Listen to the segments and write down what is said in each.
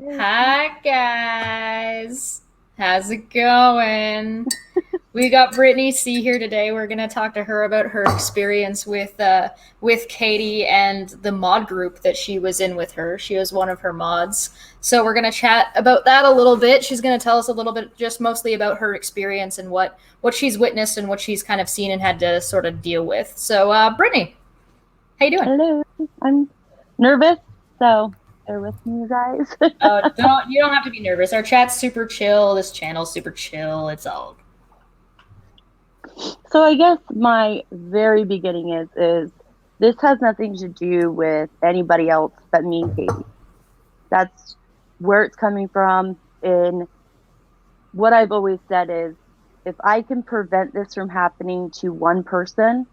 Hi guys, how's it going? We got Brittany C here today. We're gonna talk to her about her experience with Katie and the mod group that she was in with her. She was one of her mods, so we're gonna chat about that a little bit. She's gonna tell us a little bit, just mostly about her experience and what she's witnessed and what she's kind of seen and had to sort of deal with. So, Brittany, how you doing? Hello. I'm nervous, so bear with me, you guys. You don't have to be nervous. Our chat's super chill. This channel's super chill. It's all So I guess my very beginning is this has nothing to do with anybody else but me and Katie. That's where it's coming from. And what I've always said is if I can prevent this from happening to one person,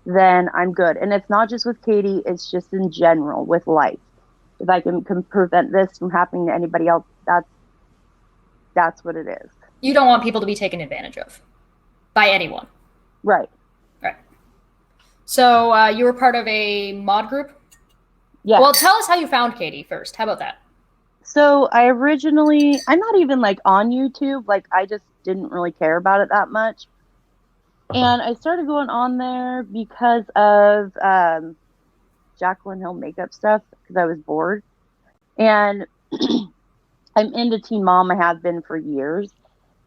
then I'm good. And it's not just with Katie, it's just in general with life. If I can prevent this from happening to anybody else, that's what it is. you don't want people to be taken advantage of by anyone. Right. Right. So you were part of a mod group. Yeah. Well, tell us how you found Katie first. How about that? So I'm not even like on YouTube. Like I just didn't really care about it that much. And I started going on there because of Jacqueline Hill makeup stuff because I was bored. And I'm into Teen Mom. I have been for years.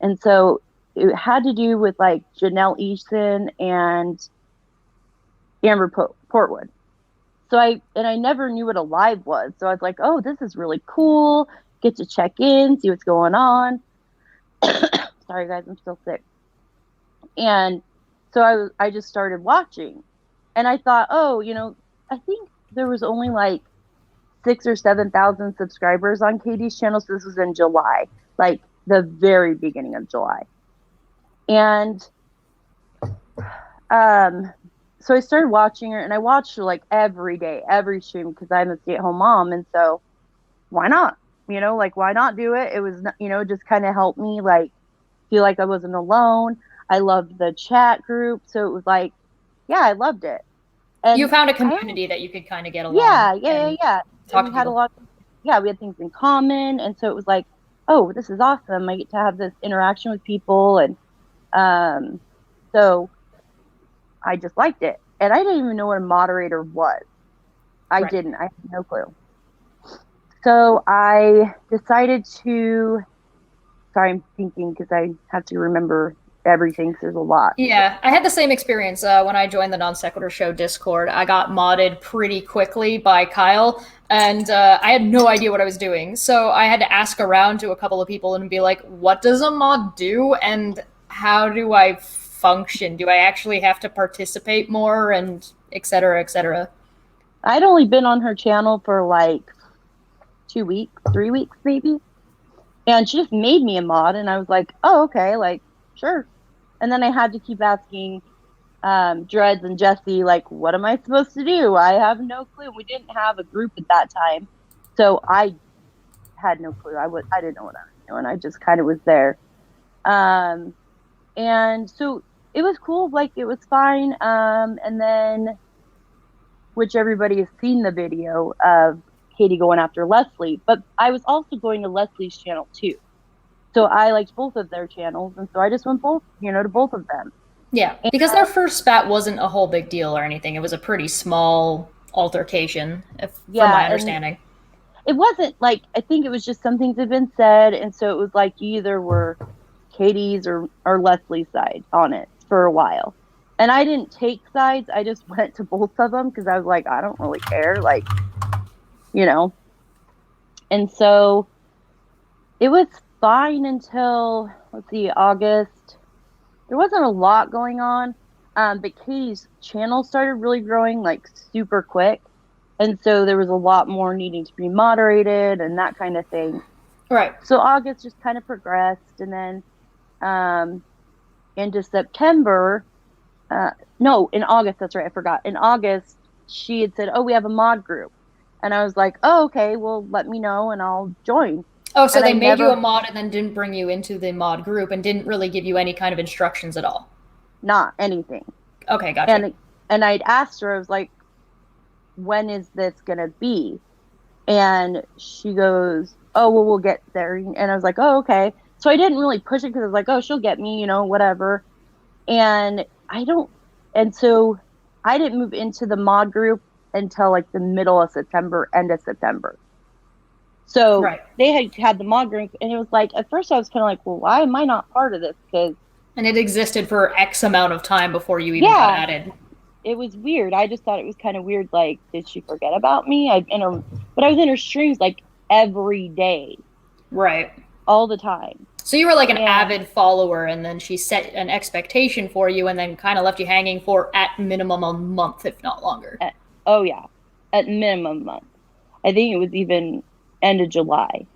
And so it had to do with like Janelle Easton and Amber Portwood. I never knew what a live was. So I was like, oh, this is really cool. Get to check in, see what's going on. Sorry guys, I'm still sick. And so I just started watching. And I thought, oh, I think there was only like 6 or 7,000 subscribers on Katie's channel. So this was in July, like the very beginning of July. And so I started watching her, and I watched her like every day, every stream, because I'm a stay-at-home mom, and so why not? Like why not do it? It was, just kind of helped me like feel like I wasn't alone. I loved the chat group, so it was like, yeah, I loved it. You And found a I, community that you could kind of get along yeah, yeah, yeah, and yeah. And talk we to had a people. lot. Yeah, we had things in common, and so it was like, oh, this is awesome. I get to have this interaction with people, and um, so I just liked it. And I didn't even know what a moderator was. I Right. didn't. I had no clue. So I decided to. Sorry, I'm thinking because I have to remember everything because there's a lot. Yeah, I had the same experience when I joined the Non Sequitur Show Discord. I got modded pretty quickly by Kyle, and I had no idea what I was doing. So I had to ask around to a couple of people and be like, what does a mod do, and how do I function? Do I actually have to participate more, and et cetera, et cetera? I'd only been on her channel for like 2 weeks, 3 weeks maybe. And she just made me a mod, and I was like, oh, okay, like, sure. And then I had to keep asking Dreads and Jesse, like, what am I supposed to do? I have no clue. We didn't have a group at that time. So I had no clue. I didn't know what I was doing. I just kind of was there. Um, and so it was cool. Like, it was fine. And then, which everybody has seen the video of Katie going after Leslie, but I was also going to Leslie's channel too. So I liked both of their channels, and so I just went to both of them. Yeah, And because their first spat wasn't a whole big deal or anything. It was a pretty small altercation, from my yeah, and understanding. it wasn't like I think it was just some things had been said, and so it was like you either were Katie's or Leslie's side on it for a while. And I didn't take sides. I just went to both of them because I was like, I don't really care, like, you know. And so it was fine until let's see, August. There wasn't a lot going on, but Katie's channel started really growing like super quick, and so there was a lot more needing to be moderated and that kind of thing. Right. So August just kind of progressed, and then um, into September. No, in August. That's right. I forgot. In August, she had said, "Oh, we have a mod group," and I was like, "Oh, okay. Well, let me know and I'll join." Oh, so And I they made you a never, mod and then didn't bring you into the mod group and didn't really give you any kind of instructions at all. not anything. Okay, gotcha. And I'd asked her. I was like, "When is this gonna be?" And she goes, oh, well, we'll get there. And I was like, oh, okay. So I didn't really push it because I was like, oh, she'll get me, whatever. And I don't, and so I didn't move into the mod group until like the middle of September, end of September. So Right. they had the mod group, and it was like, at first I was kind of like, well, why am I not part of this? Because, And it existed for X amount of time before you even got yeah, added. it was weird. I just thought it was kind of weird. Like, did she forget about me? But I was in her streams like every day, Right. all the time. So you were like an And avid follower, and then she set an expectation for you, and then kind of left you hanging for at minimum a month, if not longer. oh yeah, at minimum month. I think it was even end of July.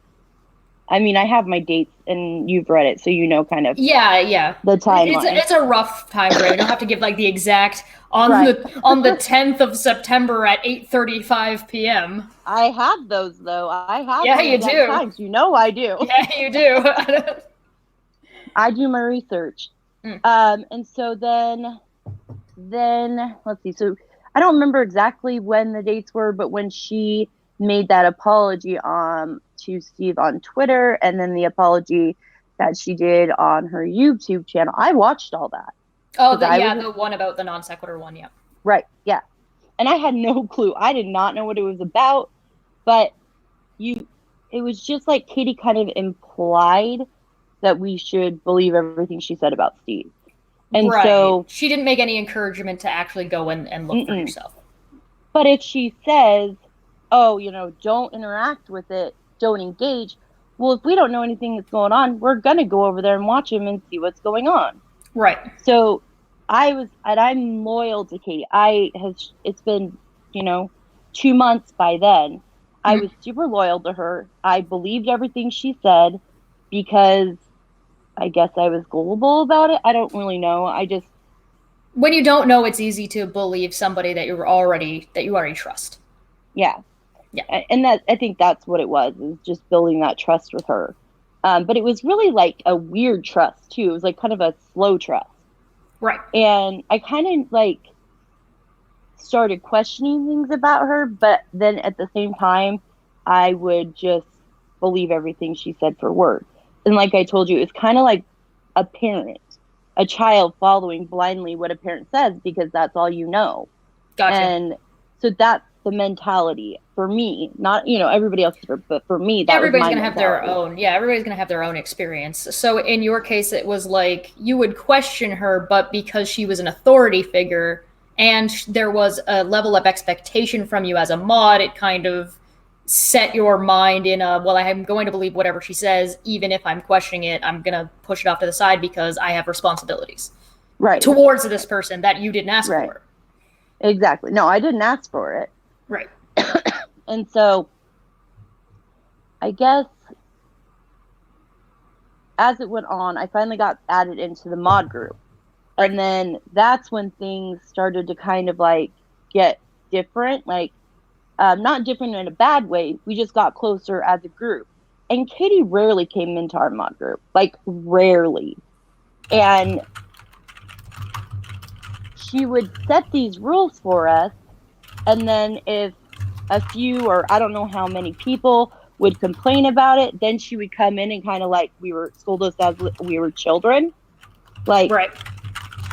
I mean, I have my dates, and you've read it, so you know kind of Yeah, yeah. the timeline. It's a rough time frame. You don't have to give like the exact Right. on the 10th of September at 8:35 p.m. I have those though. I have Yeah, the you exact do. times. You know I do. Yeah, you do. I do my research. Mm. And so then let's see. So I don't remember exactly when the dates were, but when she made that apology to Steve on Twitter, and then the apology that she did on her YouTube channel, I watched all that. Oh, the one about the non sequitur one, yeah. Right, yeah. And I had no clue. I did not know what it was about, but it was just like Katie kind of implied that we should believe everything she said about Steve. And right. So she didn't make any encouragement to actually go and look for yourself. But if she says, oh, don't interact with it, don't engage, well, if we don't know anything that's going on, we're going to go over there and watch him and see what's going on. Right. So I'm loyal to Katie. It's been, 2 months by then. I was super loyal to her. I believed everything she said because I guess I was gullible about it. I don't really know. When you don't know, it's easy to believe somebody that you already trust. Yeah. Yeah. And I think that's what it was, is just building that trust with her. But it was really like a weird trust too. It was like kind of a slow trust. Right. And I kind of like started questioning things about her, but then at the same time, I would just believe everything she said for word. And like I told you, it's kind of like a child following blindly what a parent says because that's all you know. Gotcha. And so that's the mentality for me, not everybody else, but for me, that everybody's was my gonna have their mentality. own. Yeah, everybody's gonna have their own experience. So in your case, it was like you would question her, but because she was an authority figure and there was a level of expectation from you as a mod, it kind of set your mind in a, well, I'm going to believe whatever she says, even if I'm questioning it. I'm gonna push it off to the side because I have responsibilities towards this person that you didn't ask for. Exactly. No, I didn't ask for it. Right. And so I guess as it went on, I finally got added into the mod group. Right. And then that's when things started to kind of like get different, like not different in a bad way. We just got closer as a group. And Katie rarely came into our mod group, like rarely. And she would set these rules for us. And then if a few, or I don't know how many people would complain about it, then she would come in and kind of like scold us as we were children. Like, right.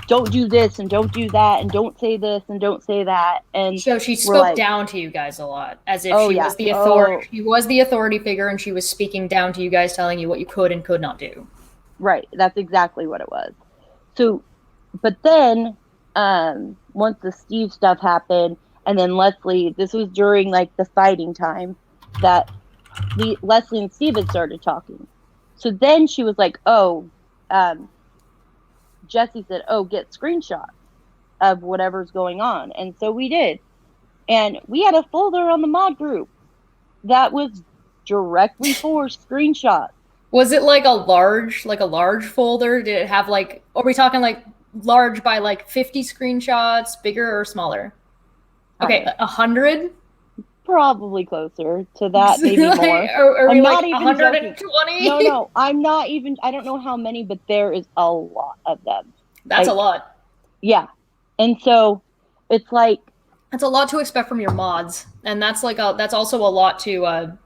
Don't do this and don't do that and don't say this and don't say that. And so she spoke down to you guys a lot, as if she was the authority. She was the authority figure, and she was speaking down to you guys, telling you what you could and could not do. Right. That's exactly what it was. So, but then once the Steve stuff happened, and then Leslie, this was during like the fighting time that Leslie and Steve had started talking. So then she was like, Jesse said, get screenshots of whatever's going on. And so we did. And we had a folder on the mod group that was directly for screenshots. Was it like a large folder? Did it have like, are we talking like large by like 50 screenshots, bigger or smaller? Okay, 100? Probably closer to that, maybe more. Are we like 120? No, I'm not even, I don't know how many, but there is a lot of them. That's a lot. Yeah. And so it's like, that's a lot to expect from your mods. And that's like that's also a lot to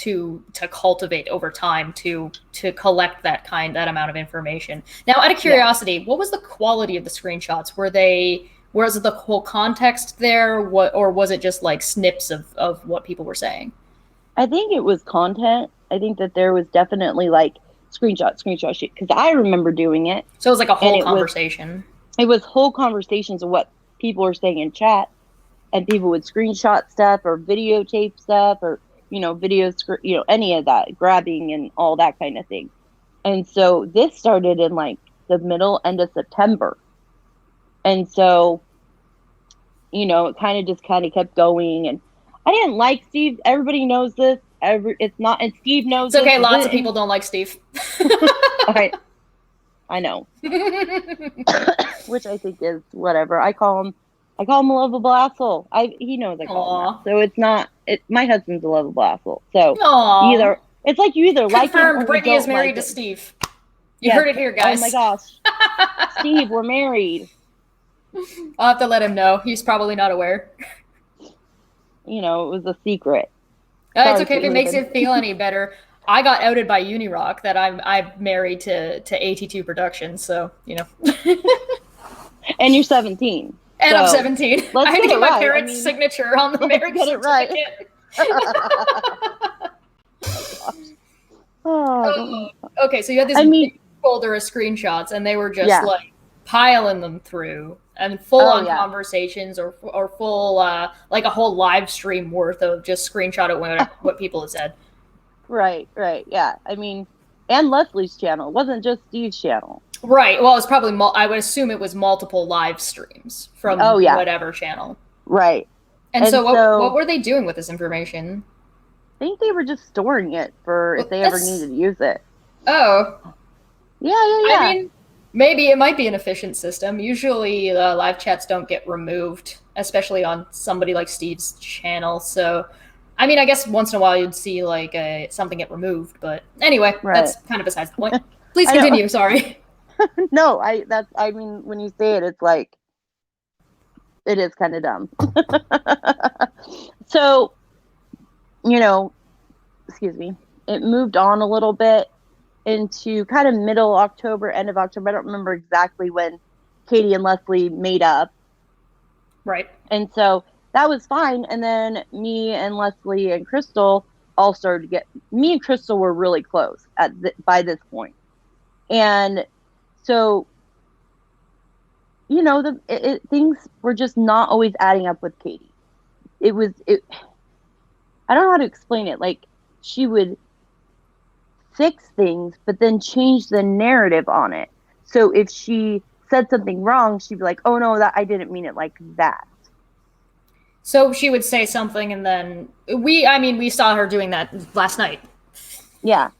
to cultivate over time to collect that amount of information. Now, out of Yeah. curiosity, what was the quality of the screenshots? Was it the whole context there, or was it just like snips of what people were saying? I think it was content. I think that there was definitely like screenshot sheet, because I remember doing it, So it was like a and whole conversation. it was whole conversations of what people were saying in chat, and people would screenshot stuff or videotape stuff, or videos, any of that, grabbing and all that kind of thing. And so this started in like the middle end of September, and so it kind of kept going. And I didn't like Steve. Everybody knows this. It's not, and Steve knows It's okay. this. Lots of people don't like Steve. I know, which I think is whatever. I call him a lovable asshole. He knows I call him that. So it's not. My husband's a lovable asshole. So Aww. it's like you either like him or Brittany you is don't married like to him. Steve. You heard it here, guys. Oh my gosh, Steve, we're married. I'll have to let him know. He's probably not aware. It was a secret. It's okay if it makes you feel any better. I got outed by Unirock that I'm married to AT2 Productions, so And you're 17. And I'm 17. I had to get my parents' signature on the marriage certificate. Okay, so you had this big folder of screenshots, and they were just like piling them through, and full-on conversations, or full like a whole live stream worth of just screenshot of what people had said. Right, yeah. I mean, and Leslie's channel. It wasn't just Steve's channel. Right. Well, it was probably, I would assume it was multiple live streams from whatever channel. Right. And so what were they doing with this information? I think they were just storing it for if they ever needed to use it. Oh. Yeah. I mean, maybe it might be an efficient system. Usually live chats don't get removed, especially on somebody like Steve's channel. So, I mean, I guess once in a while you'd see like something get removed. But anyway, that's kind of besides the point. Please continue. Sorry. No, I mean, when you say it, it's like, it is kind of dumb. So, excuse me, it moved on a little bit into kind of middle October, end of October. I don't remember exactly when Katie and Leslie made up. Right. And so that was fine. And then me and Leslie and Crystal all started to me and Crystal were really close by this point. And so, things were just not always adding up with Katie. I don't know how to explain it. Like, she would fix things, but then change the narrative on it. So if she said something wrong, she'd be like, "Oh no, I didn't mean it like that." So she would say something, and then we saw her doing that last night. Yeah,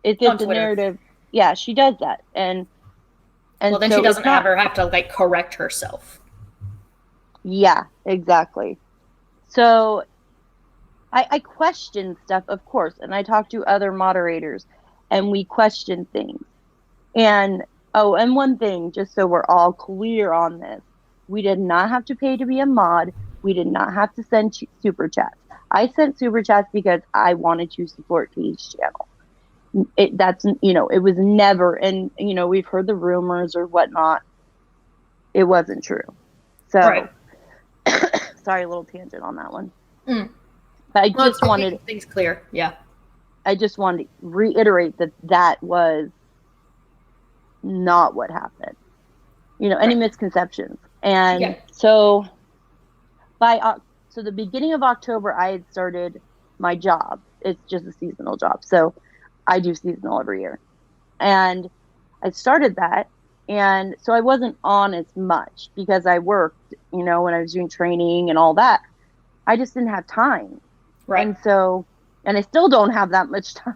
it's just the narrative. Yeah, she does that, and well, then so she doesn't ever have to like correct herself. Yeah, exactly. So I question stuff, of course, and I talk to other moderators, and we question things. And and one thing, just so we're all clear on this, we did not have to pay to be a mod. We did not have to send super chats. I sent super chats because I wanted to support Katie's channel. It was never, and we've heard the rumors or whatnot. It wasn't true. So, sorry, a little tangent on that one. But I just wanted things clear. Yeah. I just wanted to reiterate that was not what happened. Any misconceptions. And so so the beginning of October, I had started my job. It's just a seasonal job. So I do seasonal every year. And I started that. And so I wasn't on as much because I worked, when I was doing training and all that. I just didn't have time. Right. And so, and I still don't have that much time.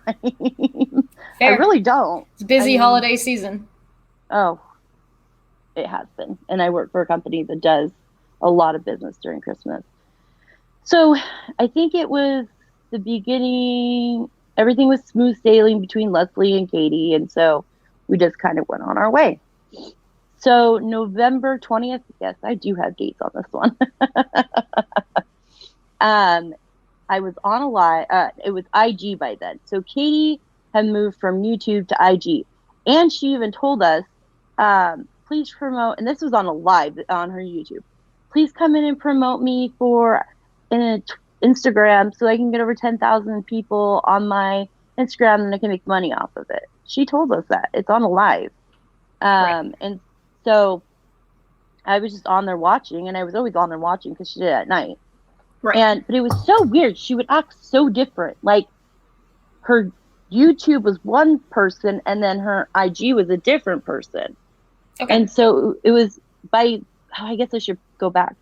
I really don't. It's busy holiday season. Oh, it has been. And I work for a company that does a lot of business during Christmas. So I think it was the beginning. Everything was smooth sailing between Leslie and Katie. And so we just kind of went on our way. So November 20th, yes, I do have dates on this one. I was on a live. It was IG by then. So Katie had moved from YouTube to IG, and she even told us, "Please promote." And this was on a live on her YouTube. Please come in and promote me for in Instagram so I can get over 10,000 people on my Instagram and I can make money off of it. She told us that it's on a live, Right. and so I was just on there watching, and I was always on there watching because she did it at night. Right. But it was so weird. She would act so different. Like her YouTube was one person, and then her IG was a different person. Okay. And so it was by, I guess I should go back.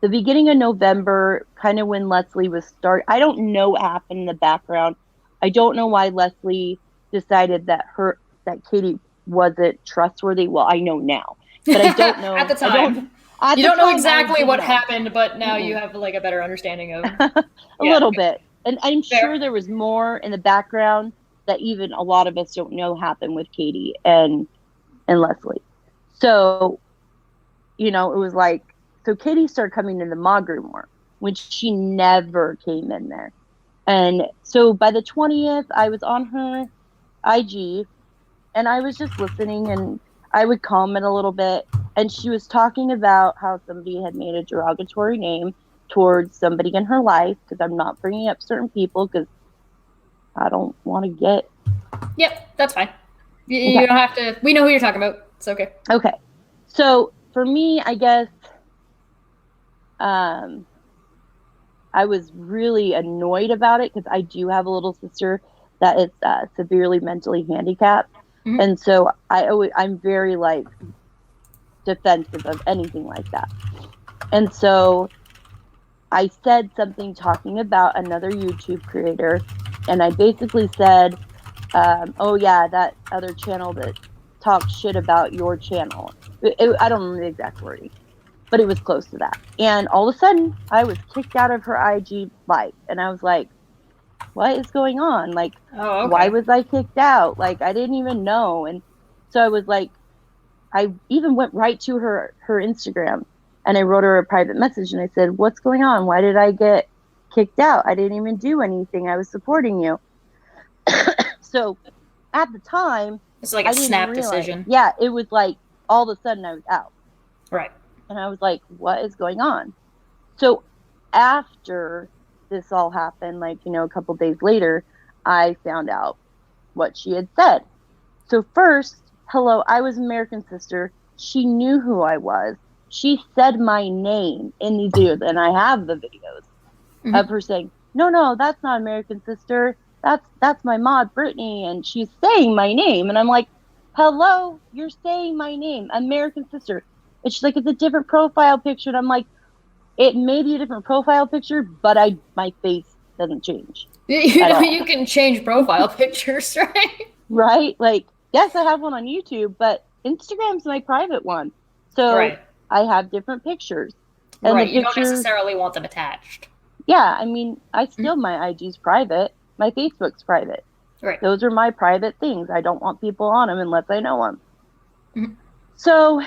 The beginning of November, kind of when Leslie was start. I don't know what happened in the background. I don't know why Leslie decided that Katie wasn't trustworthy. Well, I know now, but I don't know. At the I don't. time. At You the don't know time, I exactly didn't what know. happened, but now you Mm-mm. have like a better understanding of. A Yeah. little bit. And I'm sure Fair. there was more in the background that even a lot of us don't know happened with Katie and Leslie. So, it was like, so Katie started coming in the mod room more, which she never came in there. And so by the 20th, I was on her IG and I was just listening and I would comment a little bit. And she was talking about how somebody had made a derogatory name towards somebody in her life, because I'm not bringing up certain people because I don't want to get. Yep, that's fine. You Okay. don't have to. We know who you're talking about. It's okay. Okay. So for me, I guess um, I was really annoyed about it because I do have a little sister that is severely mentally handicapped. Mm-hmm. And so I'm very like defensive of anything like that. And so I said something talking about another YouTube creator, and I basically said, "Oh yeah, that other channel that talks shit about your channel." I don't remember the exact wording, but it was close to that. And all of a sudden, I was kicked out of her IG live, and I was like, "What is going on? Like, Oh, why okay. was I kicked out? Like, I didn't even know." And so I was like, I even went right to her Instagram and I wrote her a private message and I said, "What's going on? Why did I get kicked out? I didn't even do anything. I was supporting you." So at the time, It's like a I didn't snap realize. decision. Yeah, it was like all of a sudden I was out. Right. And I was like, "What is going on?" So after this all happened, like, a couple days later, I found out what she had said. So first, hello, I was American Sister. She knew who I was. She said my name in these videos, and I have the videos of Mm-hmm. her saying, "No, no, that's not American Sister. That's my mod, Brittany," and she's saying my name, and I'm like, "Hello, you're saying my name, American Sister." And she's like, "It's a different profile picture," and I'm like, "It may be a different profile picture, but my face doesn't change You at know, all." you can change profile pictures, right? Right? Like, yes, I have one on YouTube, but Instagram's my private one. So Right. I have different pictures. And the Right. You don't pictures, necessarily want them attached. yeah, I mean, Mhm. my IG's private, my Facebook's private. Right. Those are my private things. I don't want people on them unless I know them. Mhm. So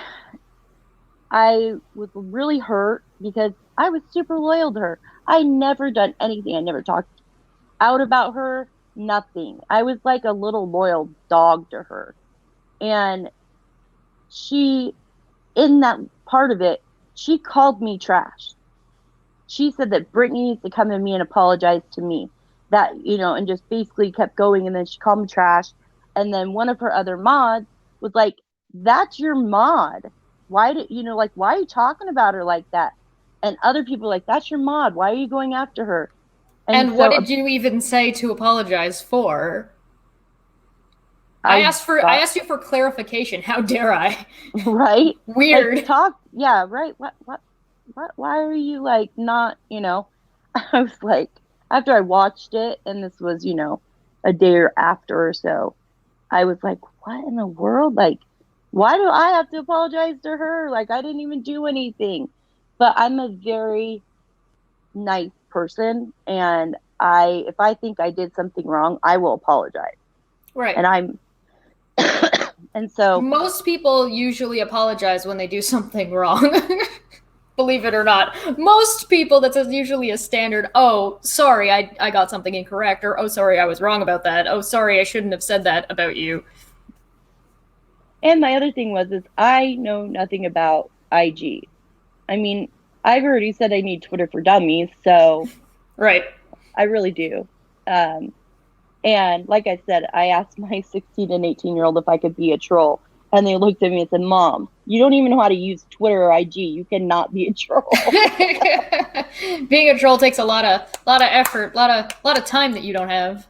I was really hurt because I was super loyal to her. I never done anything. I never talked out about her, nothing. I was like a little loyal dog to her. And she, in that part of it, she called me trash. She said that Brittany needs to come to me and apologize to me. And just basically kept going. And then she called me trash. And then one of her other mods was like, "That's your mod. Why are you talking about her like that?" And other people were like, "That's your mod. Why are you going after her?" And And what so did you even say to apologize for? I I thought, asked you for clarification. How dare I? right? Like, Weird. talk, yeah, right. Why are you like not, I was like, after I watched it, and this was, a day or after or so, I was like, what in the world? Like, why do I have to apologize to her? Like, I didn't even do anything. But I'm a very nice person, and if I think I did something wrong, I will apologize. Right. And and so, Most people usually apologize when they do something wrong. believe it or not. Most people, that's usually a standard, oh, sorry, I got something incorrect, or oh, sorry, I was wrong about that. Oh, sorry, I shouldn't have said that about you. And my other thing was is I know nothing about IG. I mean, I've already said I need Twitter for Dummies, so Right. I really do. Um, and like I said, I asked my 16 and 18-year-old if I could be a troll, and they looked at me and said, "Mom, you don't even know how to use Twitter or IG. You cannot be a troll." Being a troll takes a lot of effort, lot of time that you don't have.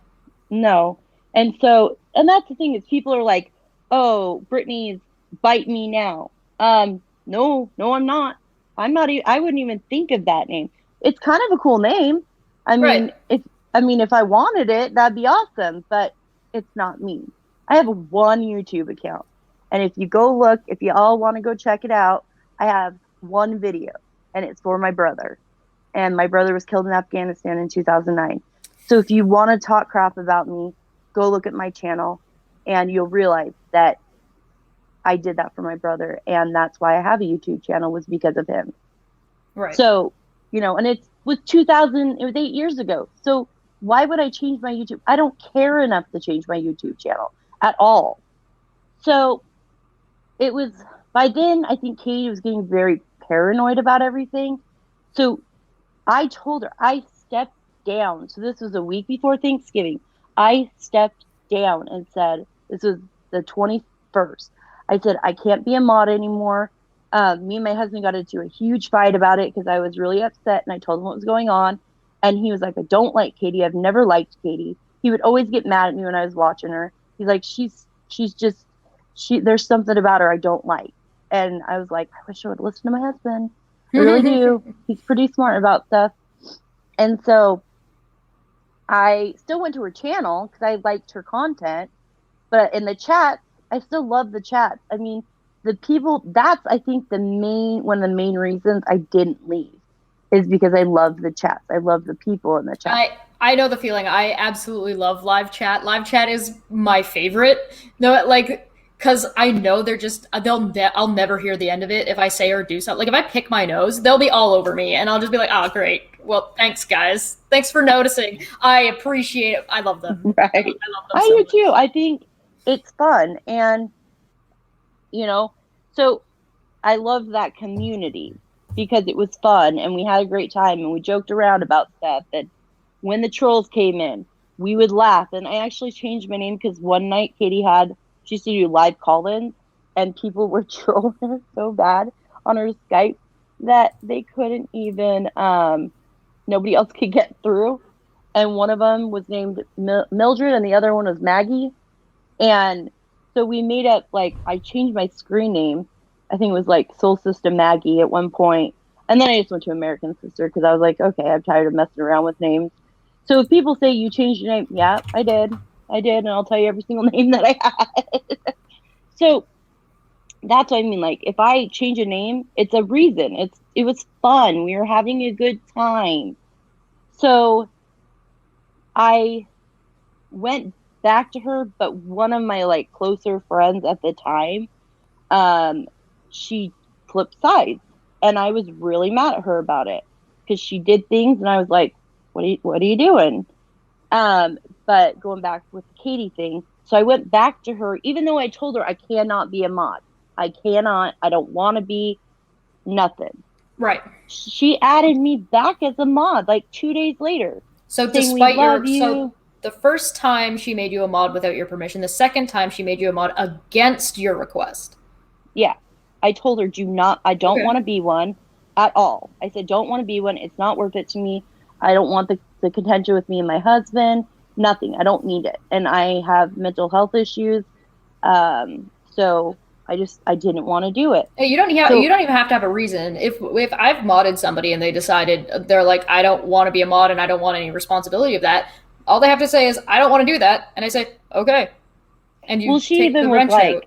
No. And so, and that's the thing is people are like, "Oh, Brittany's bite me now." No, no, I'm not. I'm not even, I wouldn't even think of that name. It's kind of a cool name. I Right. mean, if I wanted it, that'd be awesome, but it's not me. I have one YouTube account. And if you go look, if you all want to go check it out, I have one video and it's for my brother. And my brother was killed in Afghanistan in 2009. So if you want to talk crap about me, go look at my channel and you'll realize that I did that for my brother. And that's why I have a YouTube channel was because of him. Right. So, and it was 2000, it was 8 years ago. So why would I change my YouTube? I don't care enough to change my YouTube channel at all. So it was, by then, I think Katie was getting very paranoid about everything. So I told her, I stepped down. So this was a week before Thanksgiving. I stepped down and said, this was the 21st. I said, I can't be a mod anymore. Me and my husband got into a huge fight about it because I was really upset and I told him what was going on. And he was like, I don't like Katie. I've never liked Katie. He would always get mad at me when I was watching her. He's like, there's something about her I don't like. And I was like, I wish I would listen to my husband. I really do. He's pretty smart about stuff. And so I still went to her channel because I liked her content. But in the chat, I still love the chats. I mean, the people, that's, I think, one of the main reasons I didn't leave is because I love the chats. I love the people in the chat. I know the feeling. I absolutely love live chat. Live chat is my favorite. No, like, because I know they're just I'll never hear the end of it if I say or do something. Like if I pick my nose, they'll be all over me, and I'll just be like, "Oh, great. Well, thanks, guys. Thanks for noticing. I appreciate it. I love them. Right. I love them I so do much." too. I think it's fun. And, so I love that community because it was fun and we had a great time and we joked around about stuff. And when the trolls came in, we would laugh. And I actually changed my name because one night she used to do live call-ins and people were trolling her so bad on her Skype that they couldn't even, nobody else could get through. And one of them was named Mildred and the other one was Maggie. And so we made up, like, I changed my screen name. I think it was like Soul Sister Maggie at one point. And then I just went to American Sister because I was like, okay, I'm tired of messing around with names. So if people say you changed your name, yeah, I did. I did. And I'll tell you every single name that I had. So that's what I mean. Like, if I change a name, it's a reason. It was fun. We were having a good time. So I went back to her, but one of my like closer friends at the time, she flipped sides, and I was really mad at her about it because she did things, and I was like, "What are you doing?" But going back with the Katie thing, so I went back to her, even though I told her I cannot be a mod. I cannot. I don't want to be. Nothing. Right. She added me back as a mod like 2 days later. So saying we despite love your you. so the first time she made you a mod without your permission, the second time she made you a mod against your request. Yeah. I told her, I don't Okay. want to be one at all. I said, don't want to be one. It's not worth it to me. I don't want the contention with me and my husband. Nothing. I don't need it. And I have mental health issues. So I didn't want to do it. You don't even have to have a reason. If I've modded somebody and they decided they're like, I don't want to be a mod and I don't want any responsibility of that, all they have to say is, I don't want to do that, and I say, okay. And you she take the even was wrench like, out.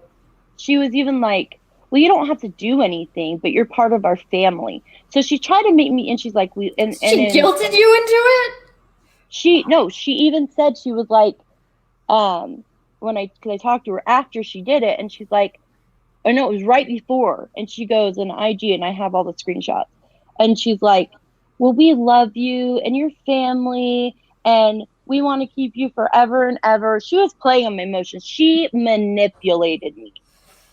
she was even like, well, you don't have to do anything, but you're part of our family. So she tried to make me, and she's like, She guilted you into it? She even said, she was like, because I talked to her after she did it, and she's like, oh no, it was right before, and she goes in IG, and I have all the screenshots. And she's like, well, we love you and your family, and we want to keep you forever and ever. She was playing on my emotions. She manipulated me.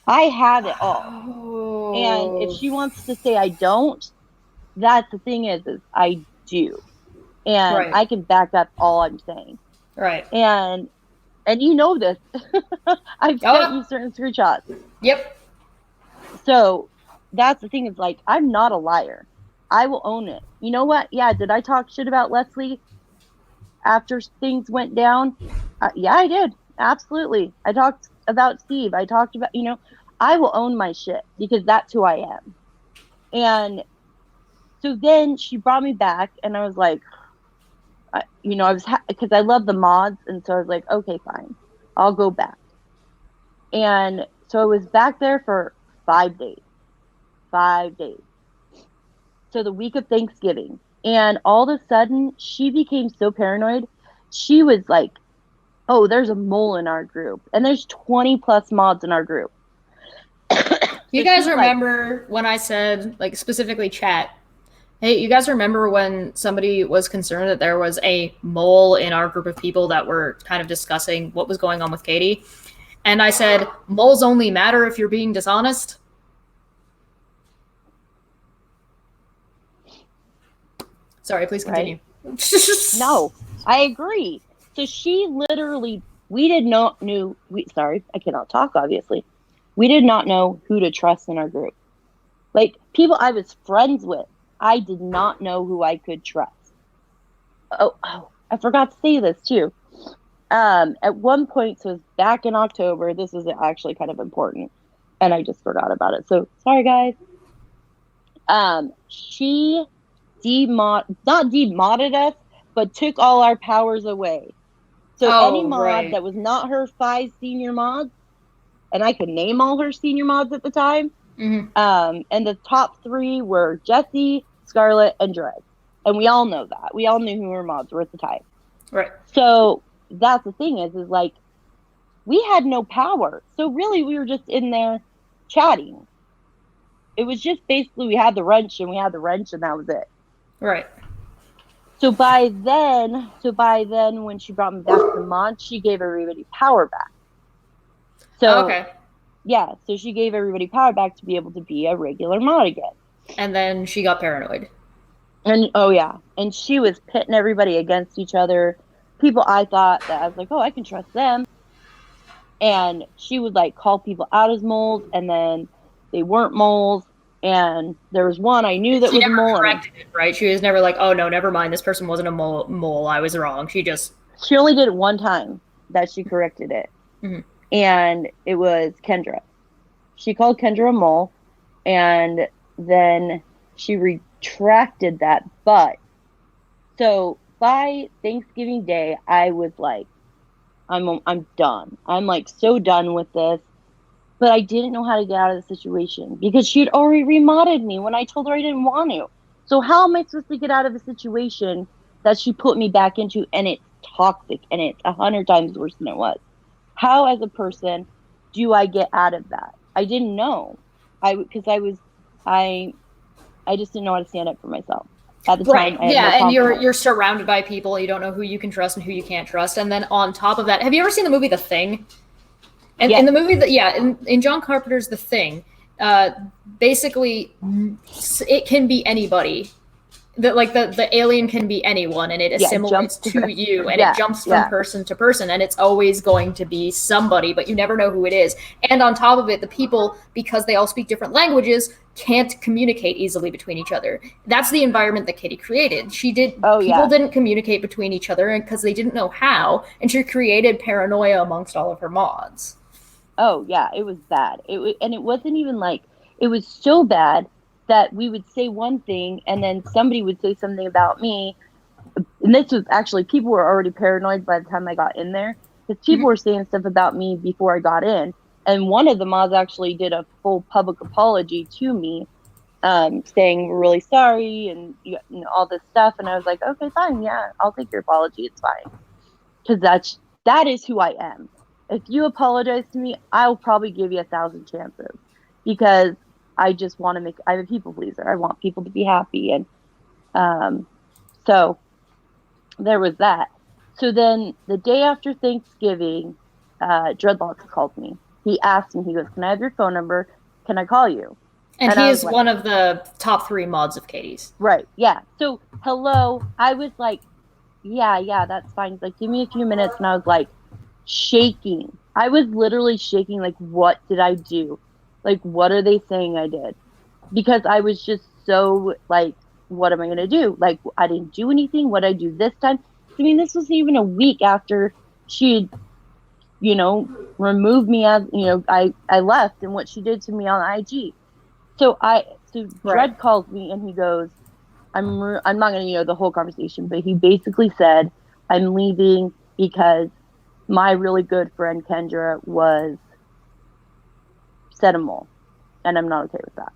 I have it all. And if Oh, she wants to say I don't, that's the thing is I do. And right, I can back up all I'm saying. right. And you know this. I've sent Oh, you certain screenshots. yep. So that's the thing is like I'm not a liar. I will own it. You know what? Yeah, did I talk shit about Leslie after things went down? Yeah, I did. Absolutely. I talked about Steve. I talked about, I will own my shit because that's who I am. And so then she brought me back and I was like, I was because I love the mods. And so I was like, okay, fine. I'll go back. And so I was back there for 5 days. 5 days. So the week of Thanksgiving. And all of a sudden, she became so paranoid. She was like, oh, there's a mole in our group. And there's 20 plus mods in our group. You So she guys was like, remember when I said, like, specifically chat? Hey, you guys remember when somebody was concerned that there was a mole in our group of people that were kind of discussing what was going on with Katie? And I said, moles only matter if you're being dishonest. Sorry, please right? continue. No, I agree. So she literally, we did not knew, sorry, I cannot talk, obviously. We did not know who to trust in our group. Like people I was friends with, I did not know who I could trust. Oh, I forgot to say this too. At one point, so it was back in October, this is actually kind of important, and I just forgot about it. So sorry, guys. She not demodded us, but took all our powers away. So any Oh, mod right. that was not her 5 senior mods, and I could name all her senior mods at the time. Mm-hmm. And the top three were Jesse, Scarlett, and Dreg. And we all know that. We all knew who her mods were at the time. Right. So that's the thing is like we had no power. So really we were just in there chatting. It was just basically we had the wrench and that was it. Right. So by then when she brought me back to the mod, she gave everybody power back. So Okay. yeah, so she gave everybody power back to be able to be a regular mod again. And then she got paranoid. And oh yeah, and she was pitting everybody against each other. People I thought that I was like, oh, I can trust them. And she would like call people out as moles, and then they weren't moles. And there was one I knew that She was a never mole, and corrected it, right? She was never like, oh, no, never mind. This person wasn't a mole. I was wrong. She just. she only did it one time that she corrected it, Mm-hmm. and it was Kendra. She called Kendra a mole, and then she retracted that. But so by Thanksgiving Day, I was like, I'm done. I'm like so done with this. But I didn't know how to get out of the situation because she had already remodded me when I told her I didn't want to. So how am I supposed to get out of a situation that she put me back into and it's toxic and it's 100 times worse than it was? How as a person do I get out of that? I didn't know. I I just didn't know how to stand up for myself. At the Right. time I had no Yeah, and you're confidence. you're surrounded by people. You don't know who you can trust and who you can't trust. And then on top of that, have you ever seen the movie The Thing? And in Yes. the movie that yeah, in John Carpenter's The Thing, uh, basically it can be anybody. That like the alien can be anyone and it Yeah, jump assimilates to scare. you and it Yeah, jumps from yeah. person to person and it's always going to be somebody but you never know who it is. And on top of it, the people, because they all speak different languages, can't communicate easily between each other. That's the environment that Katie created. She did Oh People yeah. didn't communicate between each other because they didn't know how, and she created paranoia amongst all of her mods. Oh yeah, it was bad. And it wasn't even like it was so bad that we would say one thing and then somebody would say something about me. And this was actually people were already paranoid by the time I got in there because people Mm-hmm. were saying stuff about me before I got in. And one of the mods actually did a full public apology to me, saying we're really sorry and all this stuff. And I was like, okay, fine, yeah, I'll take your apology. It's fine because that is who I am. If you apologize to me, I'll probably give you 1,000 chances because I just want to I'm a people pleaser. I want people to be happy. And um, so there was that. So then the day after Thanksgiving, Dreadlocks called me. He asked me, he goes, "Can I have your phone number? Can I call you?" And And he I was is like, one of the top 3 mods of Katie's. right, yeah. So hello. I was like, yeah, that's fine. He's like, "Give me a few minutes." And I was like, shaking. I was literally shaking. Like, what did I do? Like, what are they saying I did? Because I was just so like, what am I going to do? Like, I didn't do anything. What did I do this time? I mean, this was even a week after she had, removed me as, I left and what she did to me on IG. So Right. Dread calls me and he goes, I'm not going to, the whole conversation, but he basically said, "I'm leaving because my really good friend Kendra was set a mole, and I'm not okay with that."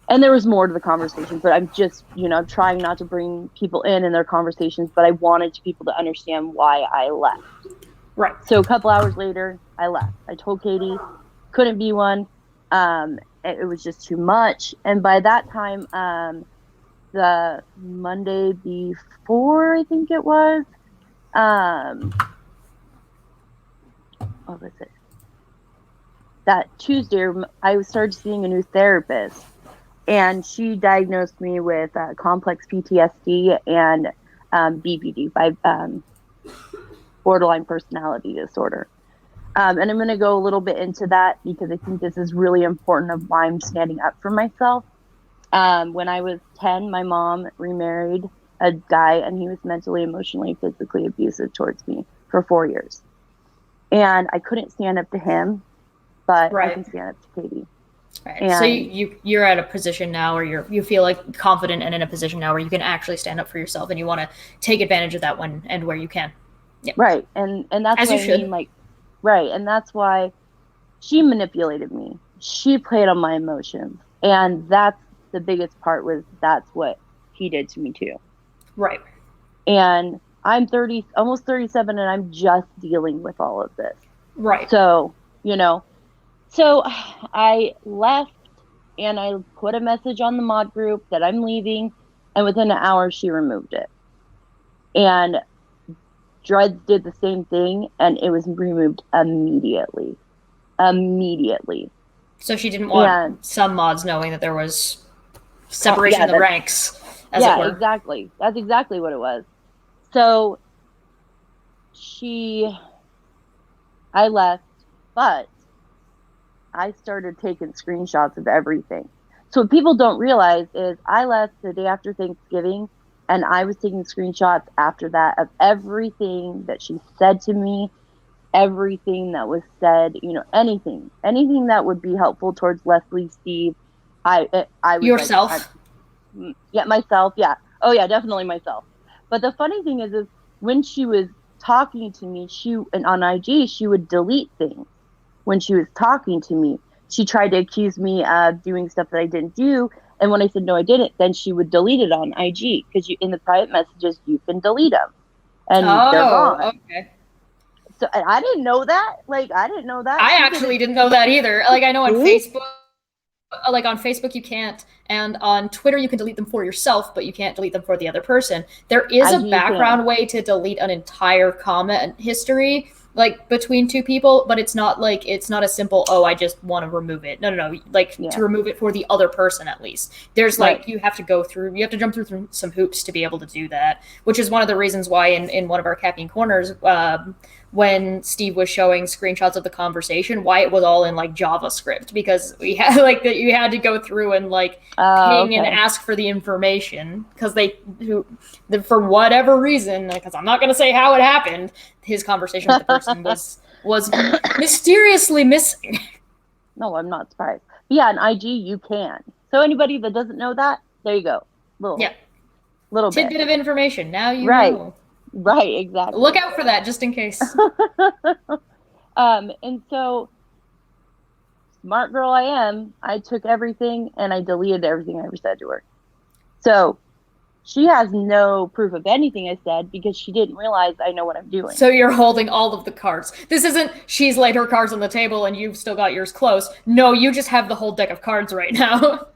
And there was more to the conversation, but I'm just, I'm trying not to bring people in their conversations, but I wanted people to understand why I left. Right. So a couple hours later, I left. I told Katie, couldn't be one. It was just too much. And by that time, the Monday before, I think it was, what was it? That Tuesday, I started seeing a new therapist, and she diagnosed me with complex PTSD and BPD, by borderline personality disorder. And I'm going to go a little bit into that because I think this is really important of why I'm standing up for myself. When I was 10, my mom remarried a guy, and he was mentally, emotionally, physically abusive towards me for 4 years. And I couldn't stand up to him, but I Right. can stand up to Katie. Right. So And you're at a position now where you feel like confident and in a position now where you can actually stand up for yourself and you want to take advantage of that when and where you can. Yeah. right, and that's As what you I mean, should. like, right, and that's why she manipulated me. She played on my emotions, and that's the biggest part, was that's what he did to me too. Right. And I'm 30, almost 37, and I'm just dealing with all of this. Right. So, you know, so I left and I put a message on the mod group that I'm leaving, and within an hour she removed it. And Dreads did the same thing, and it was removed immediately. Immediately. So she didn't And want some mods knowing that there was separation yeah, of the that ranks, as it yeah, were. exactly. That's exactly what it was. So she I left, but I started taking screenshots of everything. So what people don't realize is I left the day after Thanksgiving, and I was taking screenshots after that of everything that she said to me, everything that was said, anything that would be helpful towards Leslie, Steve. I was like, Yourself. yeah, myself, yeah. Oh yeah, definitely myself. But the funny thing is when she was talking to me, and on IG, she would delete things when she was talking to me. She tried to accuse me of doing stuff that I didn't do. And when I said, no, I didn't, then she would delete it on IG, because in the private messages, you can delete them and they're Oh, gone. okay. So I didn't know that. Like, I didn't know that. I She did actually it. didn't know that either. Like I know on See? Facebook, like on Facebook you can't, and on Twitter you can delete them for yourself, but you can't delete them for the other person. There is a IG, you can. background way to delete an entire comment history, like between two people, but it's not a simple, oh, I just want to remove it. No, like to Yeah. remove it for the other person at least. There's Right. like you have to jump through some hoops to be able to do that, which is one of the reasons why in one of our caffeine corners, when Steve was showing screenshots of the conversation, why it was all in like JavaScript, because we had like that you had to go through and like ping and Okay. ask for the information because for whatever reason, because I'm not going to say how it happened, his conversation with the person was mysteriously missing. No, I'm not surprised. But yeah, on IG, you can. So anybody that doesn't know that, there you go. Yeah, Little bit. tidbit of information. Now you Right. know. Right. Look Exactly. out for that just in case. And so, smart girl I am, I took everything and I deleted everything I ever said to her. So She has no proof of anything I said because she didn't realize I know what I'm doing. So you're holding all of the cards. This isn't she's laid her cards on the table and you've still got yours close. No, you just have the whole deck of cards right now.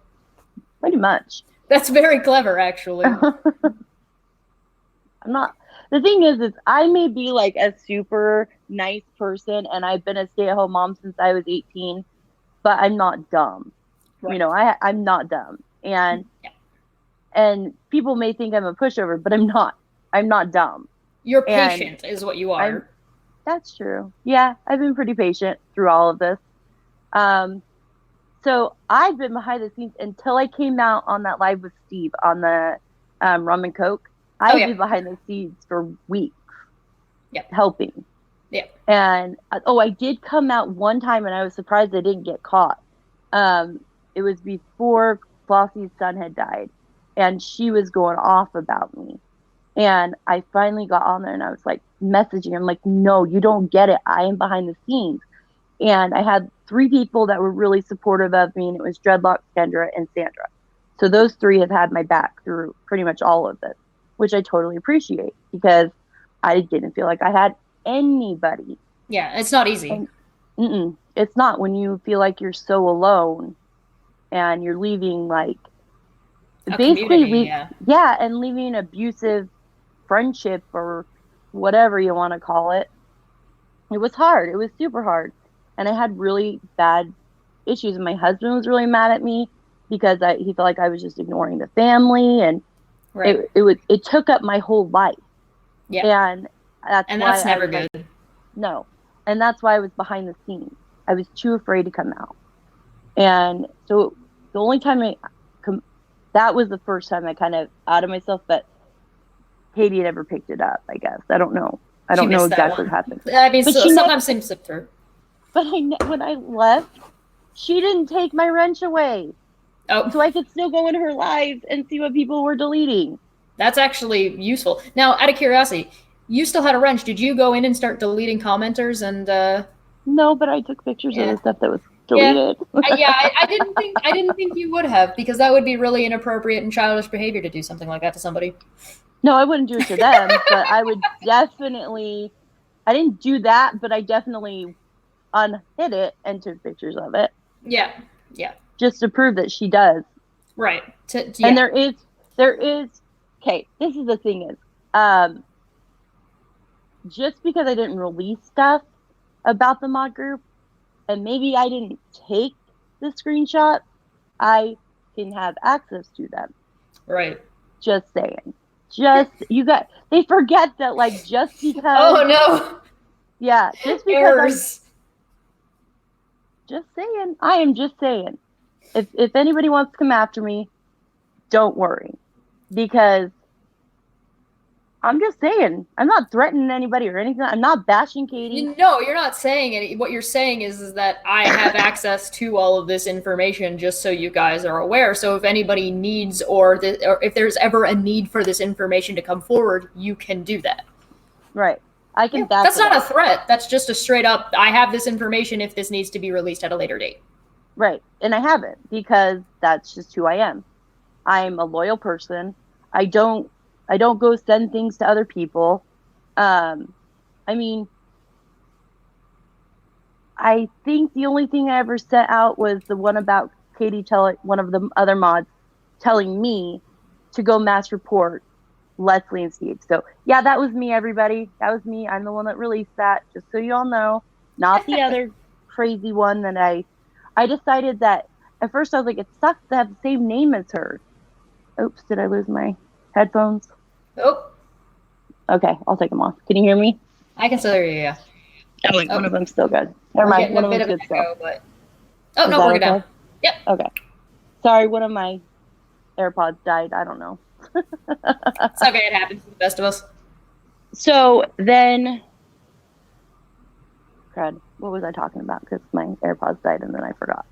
Pretty much. That's very clever, actually. I'm not. The thing is I may be like a super nice person, and I've been a stay-at-home mom since I was 18, but I'm not dumb. Right. You know, I'm not dumb, and Yeah. and people may think I'm a pushover, but I'm not. I'm not dumb. You're patient, is what you are. That's true. Yeah, I've been pretty patient through all of this. So I've been behind the scenes until I came out on that live with Steve on the Rum and Coke. I've been behind the scenes for weeks, helping. Yeah. And I did come out one time, and I was surprised I didn't get caught. It was before Flossie's son had died, and she was going off about me. And I finally got on there, and I was like messaging. I'm like, no, you don't get it. I am behind the scenes. And I had 3 people that were really supportive of me, and it was Dreadlock, Kendra, and Sandra. So those 3 have had my back through pretty much all of this, which I totally appreciate because I didn't feel like I had anybody. Yeah, it's not easy. And, it's not when you feel like you're so alone and you're leaving like basically and leaving an abusive friendship or whatever you want to call it. It was hard. It was super hard. And I had really bad issues. And my husband was really mad at me because he felt like I was just ignoring the family, and it took up my whole life. Yeah. And that's never good. No. And that's why I was behind the scenes. I was too afraid to come out. And so the only time that was the first time I kind of outed myself, but Katie never picked it up, I guess. I don't know. I don't know exactly what happened. I mean, sometimes things slip through. But when I left, she didn't take my wrench away. Oh. So I could still go into her live and see what people were deleting. That's actually useful. Now, out of curiosity, you still had a wrench. Did you go in and start deleting commenters and No, but I took pictures of the stuff that was deleted. I didn't think you would have, because that would be really inappropriate and childish behavior to do something like that to somebody. No, I wouldn't do it to them, but I would definitely. I didn't do that, but I definitely unhid it and took pictures of it. Yeah. Just to prove that she does. Right. And there is. Okay, this is the thing is, just because I didn't release stuff about the mod group, and maybe I didn't take the screenshot, I can have access to them. Right. Just saying. They forget that, like, just because. Oh no. Yeah, just because. Errors. Just saying. I am just saying. If anybody wants to come after me, don't worry, because I'm just saying. I'm not threatening anybody or anything. I'm not bashing Katie. No, you're not saying it. What you're saying is that I have access to all of this information, just so you guys are aware. So if anybody needs or if there's ever a need for this information to come forward, you can do that. Right. I can. That's not a threat. That's just a straight up, I have this information if this needs to be released at a later date. Right. And I haven't, because that's just who I am. I'm a loyal person. I don't go send things to other people. I mean, I think the only thing I ever sent out was the one about Katie telling one of the other mods telling me to go mass report Leslie and Steve. So yeah, that was me, everybody. That was me. I'm the one that released that, just so you all know. Not the other crazy one that I decided that at first I was like, it sucks to have the same name as her. Oops, did I lose my headphones? Oh. Okay, I'll take them off. Can you hear me? I can still hear you, yeah. Oh, wait, one of them's still good. Never mind, one of them's good still. But... Oh, no, we're good now. Yep. Okay. Sorry, one of my AirPods died. I don't know. It's okay, it happens to the best of us. So then, crud, what was I talking about? Because my AirPods died and then I forgot.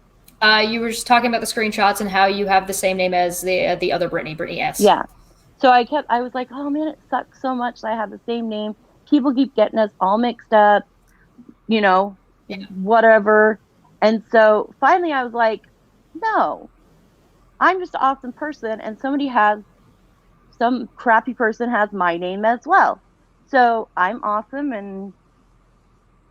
You were just talking about the screenshots and how you have the same name as the other Brittany S. Yeah. So I was like, oh man, it sucks so much that I have the same name. People keep getting us all mixed up, whatever. And so finally I was like, no, I'm just an awesome person, and somebody has some crappy person has my name as well. So I'm awesome and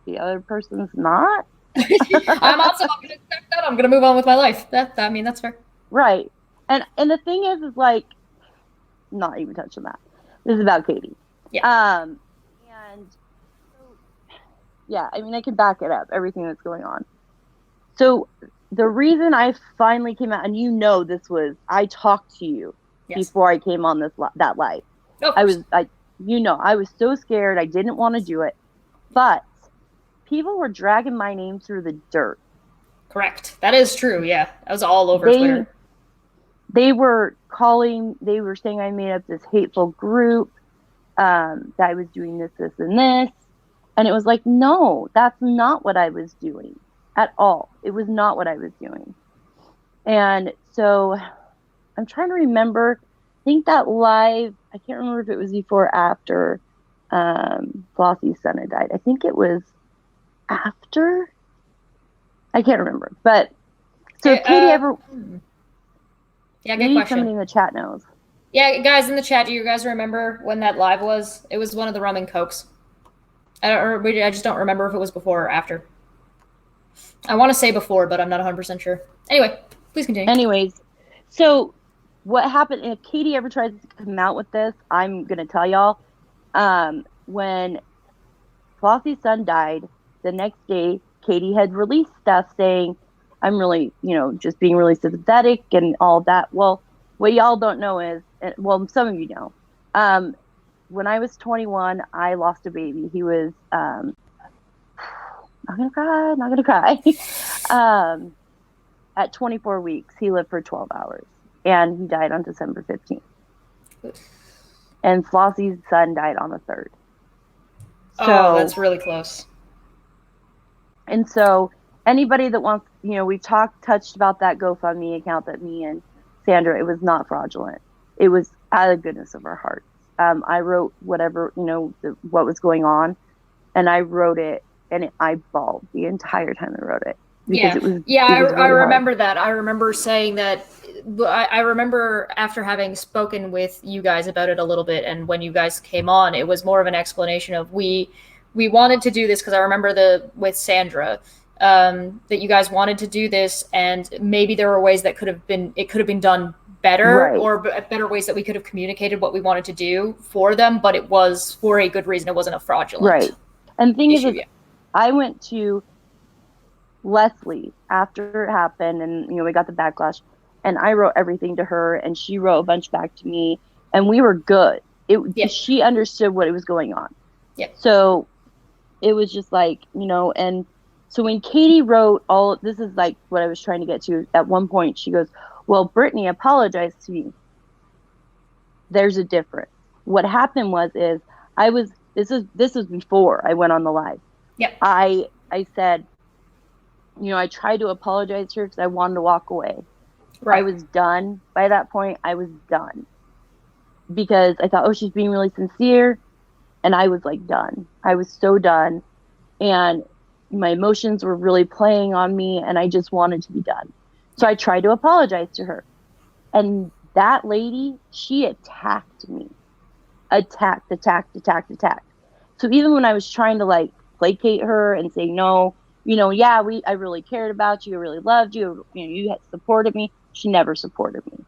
the other person's not. I'm awesome. I'm gonna accept that. I'm gonna move on with my life. I mean, that's fair. Right. And the thing is like, not even touching that. This is about Katie. Yeah. And so, yeah, I mean, I can back it up, everything that's going on. So the reason I finally came out, and this was, I talked to you Yes. before I came on that live. Oh, I was so scared. I didn't want to do it, but people were dragging my name through the dirt. correct. That is true. Yeah, that was all over Twitter. They were saying I made up this hateful group, that I was doing this, this, and this. And it was like, no, that's not what I was doing at all. It was not what I was doing. And so I'm trying to remember, I think that live, I can't remember if it was before or after Flossie's son had died. I think it was after. I can't remember. But so if Katie ever... Yeah, good question. Somebody in the chat knows. Yeah, guys in the chat, do you guys remember when that live was? It was one of the rum and cokes. I just don't remember if it was before or after. I want to say before, but I'm not 100% sure. Anyway, please continue. Anyways, so what happened, if Katie ever tries to come out with this, I'm going to tell y'all. When Flossie's son died, the next day, Katie had released stuff saying, I'm really, just being really sympathetic and all that. Well, what y'all don't know is, well, some of you know, when I was 21, I lost a baby. He was, not gonna cry. At 24 weeks, he lived for 12 hours and he died on December 15th. And Flossie's son died on the 3rd. So, that's really close. And so anybody that wants, we've touched about that GoFundMe account that me and Sandra, it was not fraudulent. It was out of the goodness of our hearts. I wrote whatever, what was going on, and I wrote it, and I bawled the entire time I wrote it. Because it was really I remember hard. That. I remember saying that. I remember after having spoken with you guys about it a little bit, and when you guys came on, it was more of an explanation of we wanted to do this because I remember with Sandra that you guys wanted to do this, and maybe there were ways that could have been done better, right, or better ways that we could have communicated what we wanted to do for them, but it was for a good reason. It wasn't a fraudulent, right? And the thing is, I went to Leslie after it happened, and we got the backlash, and I wrote everything to her, and she wrote a bunch back to me, and we were good. She understood what was going on. Yeah. So it was just like, and so when Katie wrote this is like what I was trying to get to. At one point, she goes, "Well, Brittany apologized to me." There's a difference. What happened was this was before I went on the live. Yeah. I said, I tried to apologize to her because I wanted to walk away. Right. I was done by that point. I was done because I thought, she's being really sincere, and I was like done. I was so done, and my emotions were really playing on me, and I just wanted to be done. So I tried to apologize to her, and that lady, she attacked me, attacked. So even when I was trying to placate her and say, no, I really cared about you, I really loved you, you had supported me, she never supported me.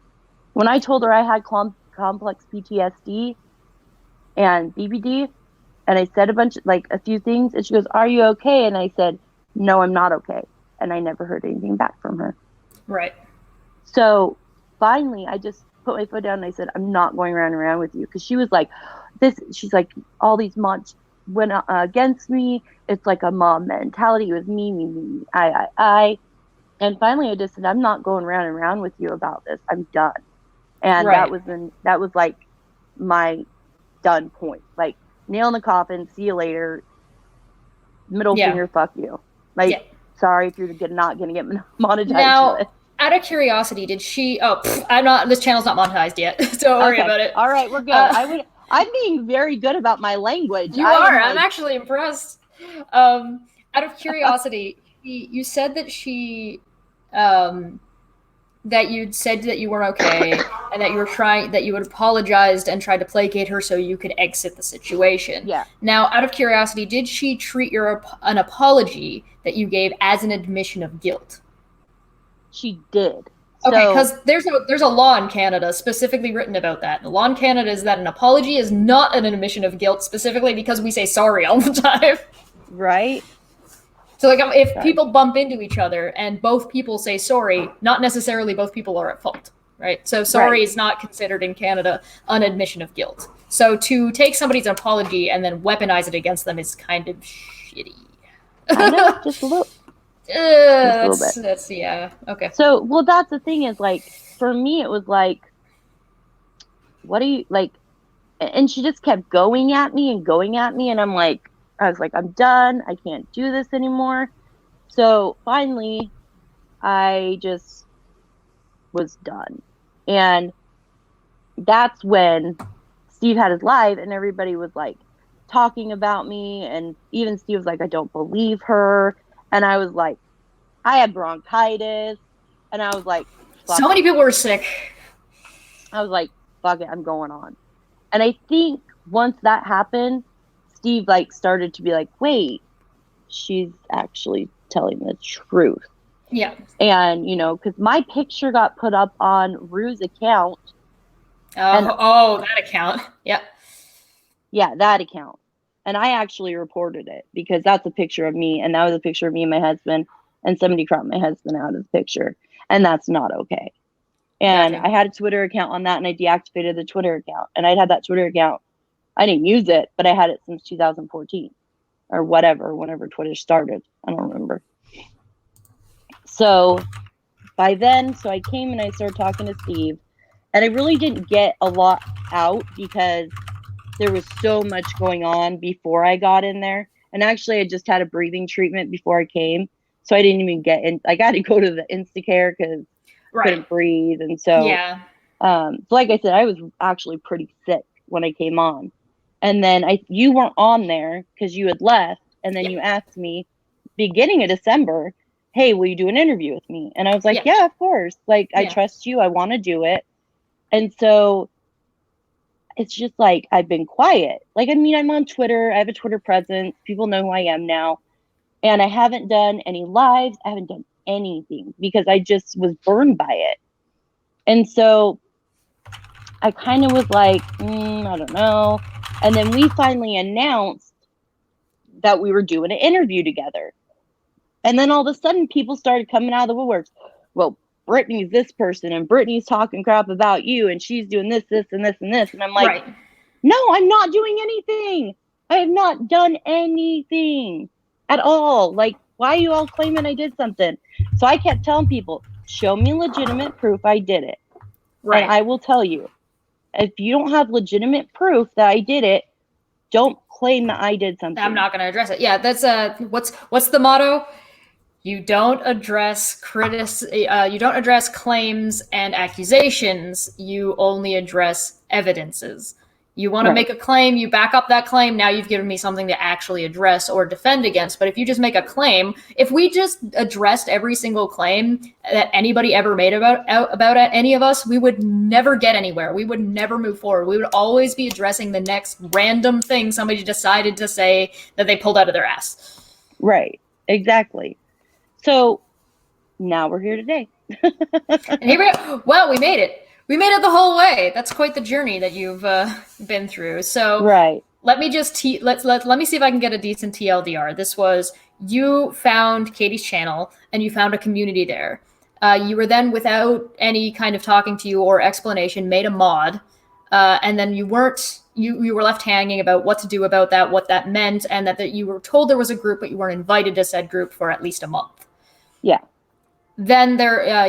When I told her I had complex PTSD and BPD, and I said a few things, and she goes, "Are you okay?" And I said, "No, I'm not okay." And I never heard anything back from her. Right. So finally, I just put my foot down and I said, "I'm not going round and round with you." Because she was like, she's like, all these mods went against me. It's like a mob mentality. It was me, I. And finally, I just said, "I'm not going round and round with you about this. I'm done." And that was like my done point. Like, nail in the coffin, see you later. Middle finger, fuck you. Sorry if you're not going to get monetized. Now, out of curiosity, did she? This channel's not monetized yet, so don't worry about it. All right, we're good. I'm being very good about my language. I'm actually impressed. Out of curiosity, you said that she that you'd said that you weren't okay and that you had apologized and tried to placate her so you could exit the situation. Yeah. Now, out of curiosity, did she treat an apology that you gave as an admission of guilt? She did. Okay, So because there's a law in Canada specifically written about that. The law in Canada is that an apology is not an admission of guilt, specifically because we say sorry all the time. right. So, like, if Sorry. people bump into each other and both people say sorry, not necessarily both people are at fault, right? So, sorry Right. is not considered in Canada an admission of guilt. So, to take somebody's apology and then weaponize it against them is kind of shitty. I know, just a little. Just a little bit. That's yeah. Okay. So, well, that's the thing is like, for me, it was like, what do you like? And she just kept going at me and going at me. And I was like, I'm done. I can't do this anymore. So finally, I just was done. And that's when Steve had his live and everybody was like talking about me. And even Steve was like, I don't believe her. And I was like, I had bronchitis. And I was like, fuck So many it. people were sick. I was like, fuck it, I'm going on. And I think once that happened, Steve like started to be like, wait, she's actually telling the truth. Yeah. And, you know, because my picture got put up on Rue's account. That account. Yeah. Yeah, that account. And I actually reported it because that's a picture of me. And that was a picture of me and my husband. And somebody cropped my husband out of the picture. And that's not okay. And Gotcha. I had a Twitter account on that and I deactivated the Twitter account. And I'd had that Twitter account. I didn't use it, but I had it since 2014 or whatever, whenever Twitter started. I don't remember. So by then, so I came and I started talking to Steve. And I really didn't get a lot out because there was so much going on before I got in there. And actually, I just had a breathing treatment before I came. So I didn't even get in. I got to go to the Instacare because I couldn't breathe. And so, Yeah. so like I said, I was actually pretty sick when I came on. And then you weren't on there because you had left. And then you asked me beginning of December, hey, will you do an interview with me? And I was like, yeah, of course. Like, I trust you. I want to do it. And so it's just like, I've been quiet. Like, I mean, I'm on Twitter. I have a Twitter presence. People know who I am now. And I haven't done any lives. I haven't done anything because I just was burned by it. And so I kind of was like, I don't know. And then we finally announced that we were doing an interview together. And then all of a sudden people started coming out of the woodworks. Well, Brittany's this person and Brittany's talking crap about you and she's doing this, this, and this, and this. And I'm like, no, I'm not doing anything. I have not done anything at all. Like, why are you all claiming I did something? So I kept telling people, show me legitimate proof I did it. Right. And I will tell you, if you don't have legitimate proof that I did it, don't claim that I did something. I'm not going to address it. Yeah, that's what's the motto? You don't address you don't address claims and accusations. You only address evidences. You want to make a claim, you back up that claim. Now you've given me something to actually address or defend against. But if you just make a claim, if we just addressed every single claim that anybody ever made about any of us, we would never get anywhere. We would never move forward. We would always be addressing the next random thing somebody decided to say that they pulled out of their ass. Right. Exactly. So now we're here today. And here we go. Well, we made it. We made it the whole way. That's quite the journey that you've been through. So let me just let me see if I can get a decent TLDR. This was, you found Katie's channel and you found a community there. You were then, without any kind of talking to you or explanation, made a mod, and then you were left hanging about what to do about that, what that meant, and that you were told there was a group, but you weren't invited to said group for at least a month. Yeah. Then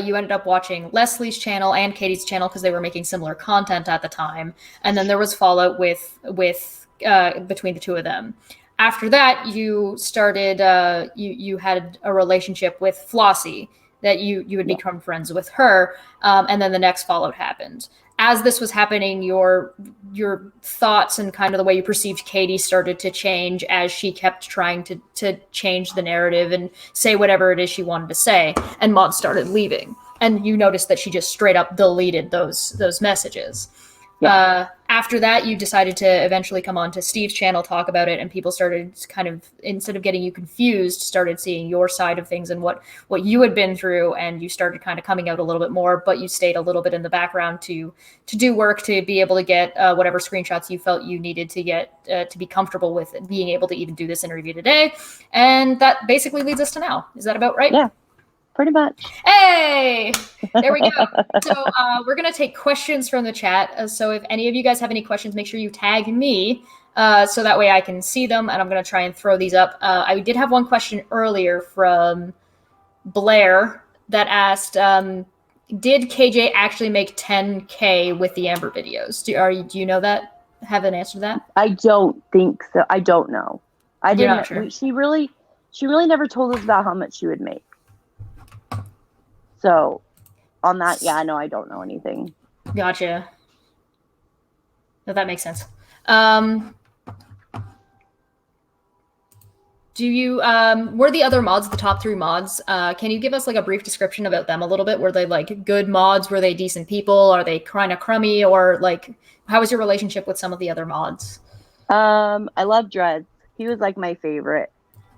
you ended up watching Leslie's channel and Katie's channel because they were making similar content at the time, and then there was fallout with between the two of them. After that, you started you had a relationship with Flossie that you had become friends with her, and then the next fallout happened. As this was happening, your thoughts and kind of the way you perceived Katie started to change as she kept trying to change the narrative and say whatever it is she wanted to say, and Maud started leaving. and you noticed that she just straight up deleted those messages. Yeah. After that, you decided to eventually come on to Steve's channel, talk about it, and people started kind of, instead of getting you confused, started seeing your side of things and what you had been through, and you started kind of coming out a little bit more, but you stayed a little bit in the background to do work to be able to get whatever screenshots you felt you needed to get to be comfortable with being able to even do this interview today. And that basically leads us to now. Is that about right? Yeah, pretty much. Hey, there we go. So we're going to take questions from the chat. So if any of you guys have any questions, make sure you tag me so that way I can see them, and I'm going to try and throw these up. I did have one question earlier from Blair that asked, did KJ actually make 10K with the Amber videos? Do you know that? Have an answer to that? I don't think so. I don't know. I You're didn't. not sure. She really never told us about how much she would make. So on that, yeah, no, I don't know anything. Gotcha. No, that makes sense. Do you were the other mods, the top 3 mods, can you give us like a brief description about them a little bit? Were they like good mods? Were they decent people? Are they kind of crummy? Or like, how was your relationship with some of the other mods? I love Dreads. He was like my favorite.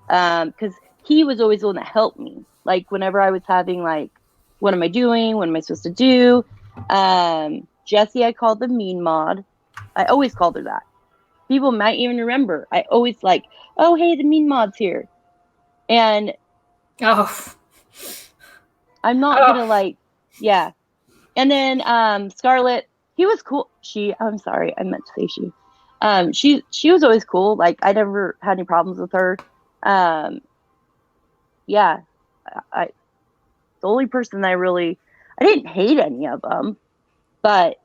Because he was always the one that helped me. Like whenever I was having like, what am I doing? What am I supposed to do? Jessie, I called the mean mod. I always called her that. People might even remember. I always like, oh, hey, the mean mod's here. And Oh, I'm not gonna like, yeah. And then Scarlett, he was cool. I'm sorry, I meant to say she. She was always cool. Like I never had any problems with her. Yeah, the only person I didn't hate any of them, but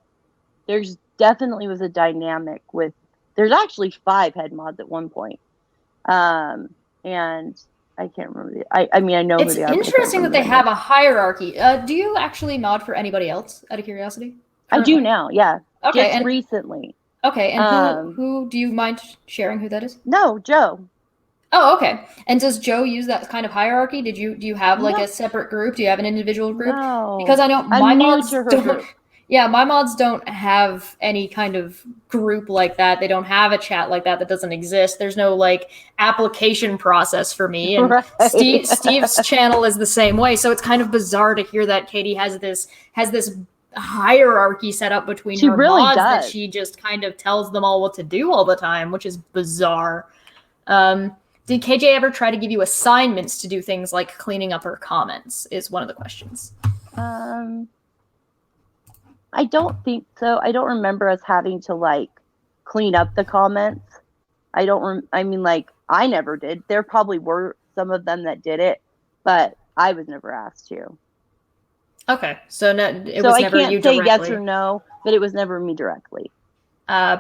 there's definitely was a dynamic with. There's actually 5 head mods at one point, and I can't remember. I mean, I know it's who they are. It's interesting that they have a hierarchy. Do you actually mod for anybody else, out of curiosity? Currently? I do now, yeah. Okay, just recently. Okay, and who do you mind sharing who that is? No, Joe. Oh, okay. And does Joe use that kind of hierarchy? Do you have like a separate group? Do you have an individual group? No. Because I know my mods don't. Group. Yeah, my mods don't have any kind of group like that. They don't have a chat like that. That doesn't exist. There's no like application process for me. And right. Steve's channel is the same way. So it's kind of bizarre to hear that Katie has this hierarchy set up between her mods that she just kind of tells them all what to do all the time, which is bizarre. Did KJ ever try to give you assignments to do things like cleaning up her comments? Is one of the questions. I don't think so. I don't remember us having to like clean up the comments. I mean, like I never did. There probably were some of them that did it, but I was never asked to. Okay, so it was never you directly. So I can't say yes or no, but it was never me directly.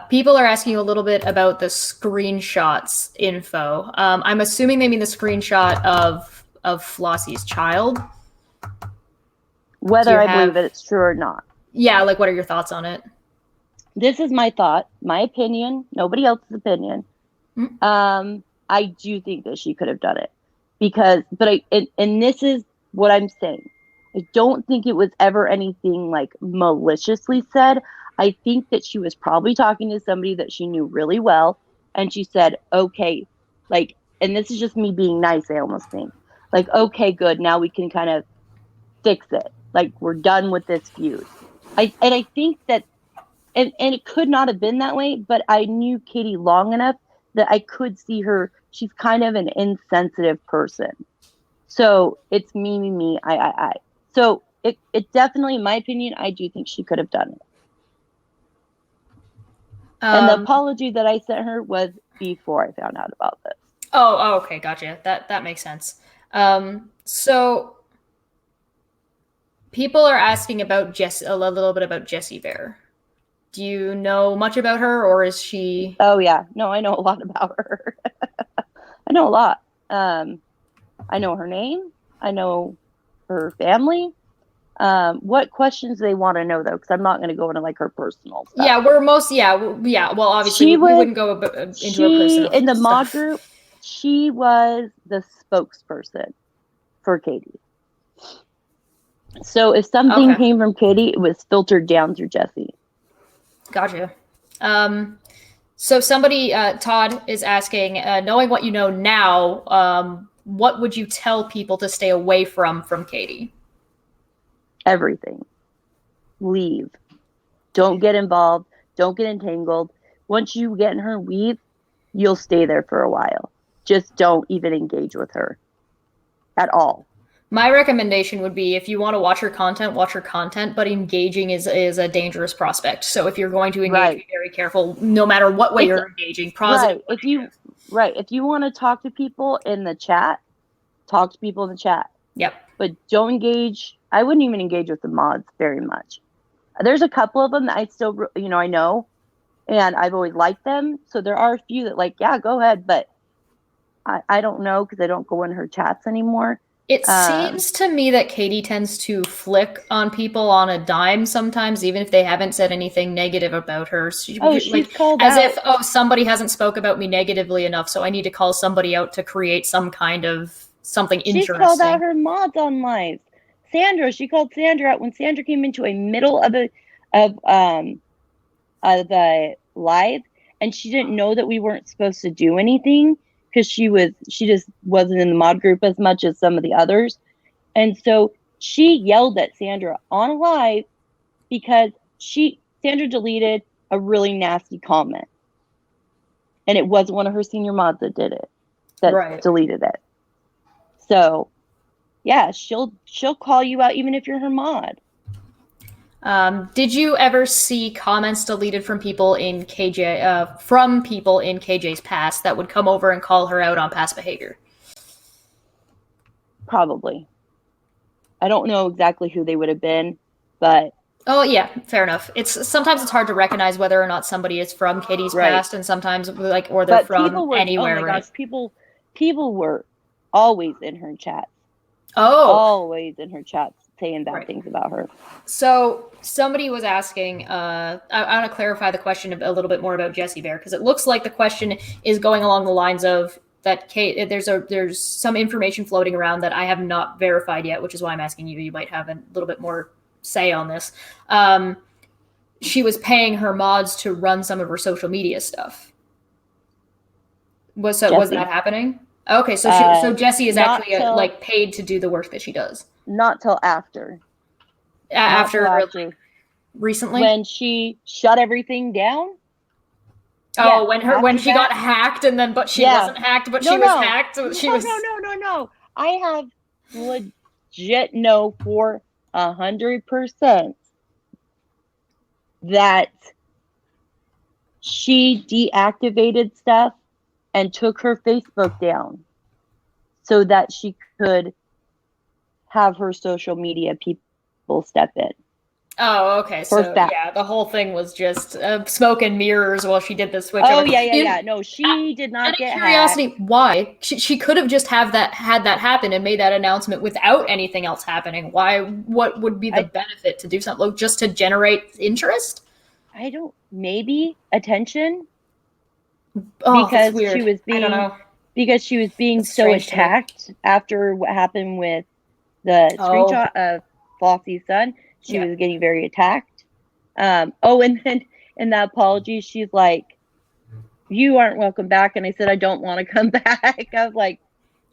People are asking you a little bit about the screenshots info. I'm assuming they mean the screenshot of Flossie's child. Whether I believe it's true or not. Yeah, like what are your thoughts on it? This is my thought, my opinion, nobody else's opinion. Mm-hmm. I do think that she could have done it and this is what I'm saying. I don't think it was ever anything like maliciously said. I think that she was probably talking to somebody that she knew really well. And she said, okay, like, and this is just me being nice, I almost think. Like, okay, good. Now we can kind of fix it. Like, we're done with this feud. I think that, and it could not have been that way, but I knew Katie long enough that I could see her. She's kind of an insensitive person. So it's me. I. So it definitely, in my opinion, I do think she could have done it. And the apology that I sent her was before I found out about this. Oh, okay, gotcha. That makes sense. So people are asking about a little bit about Jessie Bear. Do you know much about her, or is she? Oh yeah, no, I know a lot about her. I know a lot. I know her name. I know her family. What questions do they want to know though? Because I'm not going to go into like her personal stuff. Yeah, well, obviously we wouldn't go into her personal in the mod group. She was the spokesperson for Katie. So if something Okay. came from Katie, it was filtered down through Jesse. Gotcha. So somebody, Todd, is asking, knowing what you know now, what would you tell people to stay away from Katie? Everything. Leave. Don't get involved. Don't get entangled. Once you get in her weave, you'll stay there for a while. Just don't even engage with her at all. My recommendation would be if you want to watch her content, but engaging is a dangerous prospect. So if you're going to engage, Right. be very careful, no matter what way It's you're engaging, positive right. or negative. If you want to talk to people in the chat, talk to people in the chat. Yep. But don't engage. I wouldn't even engage with the mods very much. There's a couple of them that I still, I know, and I've always liked them. So there are a few that like, yeah, go ahead. But I don't know because I don't go in her chats anymore. It seems to me that Katie tends to flick on people on a dime sometimes, even if they haven't said anything negative about her. She's called as out. if, somebody hasn't spoke about me negatively enough, so I need to call somebody out to create some kind of something She's called out interesting. her mods on live. She called Sandra out when Sandra came into a middle of the live, and she didn't know that we weren't supposed to do anything because she just wasn't in the mod group as much as some of the others. And so she yelled at Sandra on live because Sandra deleted a really nasty comment. And it wasn't one of her senior mods that did it, that deleted it. So yeah, she'll call you out even if you're her mod. Did you ever see comments deleted from people in KJ's past that would come over and call her out on past behavior? Probably. I don't know exactly who they would have been, but oh yeah, fair enough. Sometimes it's hard to recognize whether or not somebody is from Katie's past, and sometimes or they're from anywhere. Oh my gosh, people were always in her chats. Oh, always in her chats saying bad things about her. So somebody was asking. I want to clarify the question a little bit more about Jessie Bear because it looks like the question is going along the lines of that Kate. There's some information floating around that I have not verified yet, which is why I'm asking you. You might have a little bit more say on this. She was paying her mods to run some of her social media stuff. Was that happening? Okay, so Jessie is actually paid to do the work that she does. Not till after. Recently, when she shut everything down. Oh, yeah, when she got hacked, and then she wasn't hacked, but she was hacked. No. I have legit know for 100% that she deactivated stuff and took her Facebook down so that she could have her social media people step in. Oh, okay. So yeah, the whole thing was just smoke and mirrors while she did the switch. Oh yeah. No, she did not get curiosity, hacked. Why? She could have just had that happen and made that announcement without anything else happening. Why? What would be the benefit to do something just to generate interest? Maybe attention. Because she was being, I don't know. Because she was being so attacked after what happened with the screenshot of Flossie's son. She was getting very attacked. And then in that apology, she's like, "You aren't welcome back." And I said, "I don't want to come back." I was like,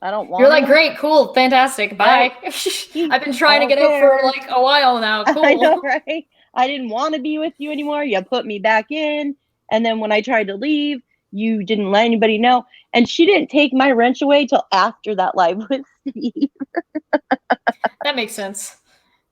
"I don't want." You're like, "Great, cool, fantastic, bye." I've been trying to get out for like a while now. Cool. I know, right? I didn't want to be with you anymore. You put me back in, and then when I tried to leave, you didn't let anybody know. And she didn't take my wrench away till after that live with Steve. That makes sense.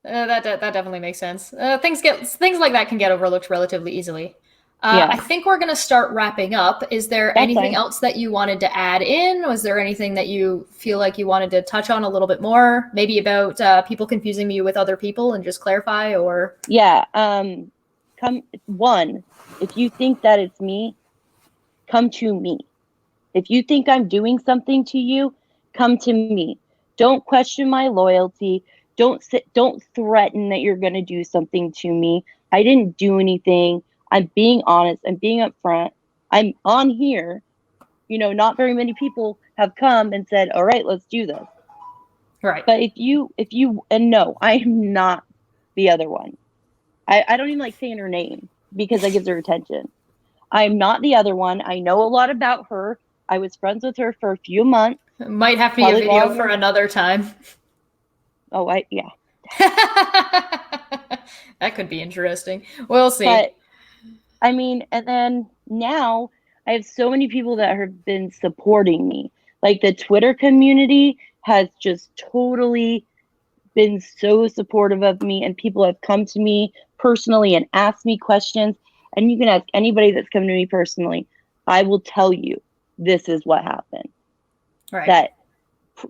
That definitely makes sense. Things like that can get overlooked relatively easily. I think we're going to start wrapping up. Is there anything else that you wanted to add in? Was there anything that you feel like you wanted to touch on a little bit more? Maybe about people confusing me with other people and just clarify, or if you think that it's me, come to me. If you think I'm doing something to you, come to me. Don't question my loyalty. Don't threaten that you're going to do something to me. I didn't do anything. I'm being honest. I'm being upfront. I'm on here. Not very many people have come and said, "All right, let's do this." Right. But and no, I am not the other one. I don't even like saying her name because that gives her attention. I'm not the other one. I know a lot about her. I was friends with her for a few months. Might have to be a Probably video for longer. another time. Oh, yeah. That could be interesting. We'll see. But I mean, and then now I have so many people that have been supporting me. Like the Twitter community has just totally been so supportive of me, and people have come to me personally and asked me questions. And you can ask anybody that's come to me personally. I will tell you this is what happened. Right. That,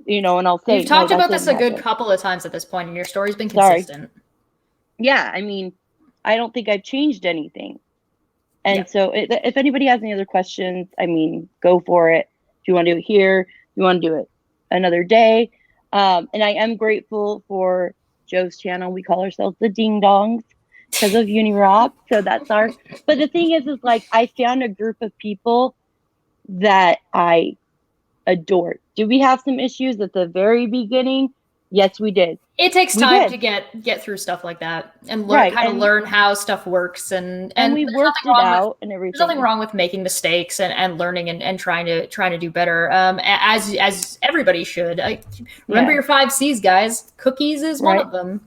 and I'll say, you've talked about this a good happen. couple of times at this point, and your story's been consistent. Sorry. Yeah, I mean, I don't think I've changed anything. And so if anybody has any other questions, I mean, go for it. If you want to do it here, you want to do it another day. And I am grateful for Joe's channel. We call ourselves the Ding Dongs because of Unirock. So that's our, but the thing is like, I found a group of people that I adore. Do we have some issues at the very beginning? Yes, we did. It takes time to get through stuff like that and learn how stuff works, and we worked it out and everything. There's nothing wrong with making mistakes and learning and trying to do better. As everybody should. Remember your 5 C's, guys. Cookies is one of them.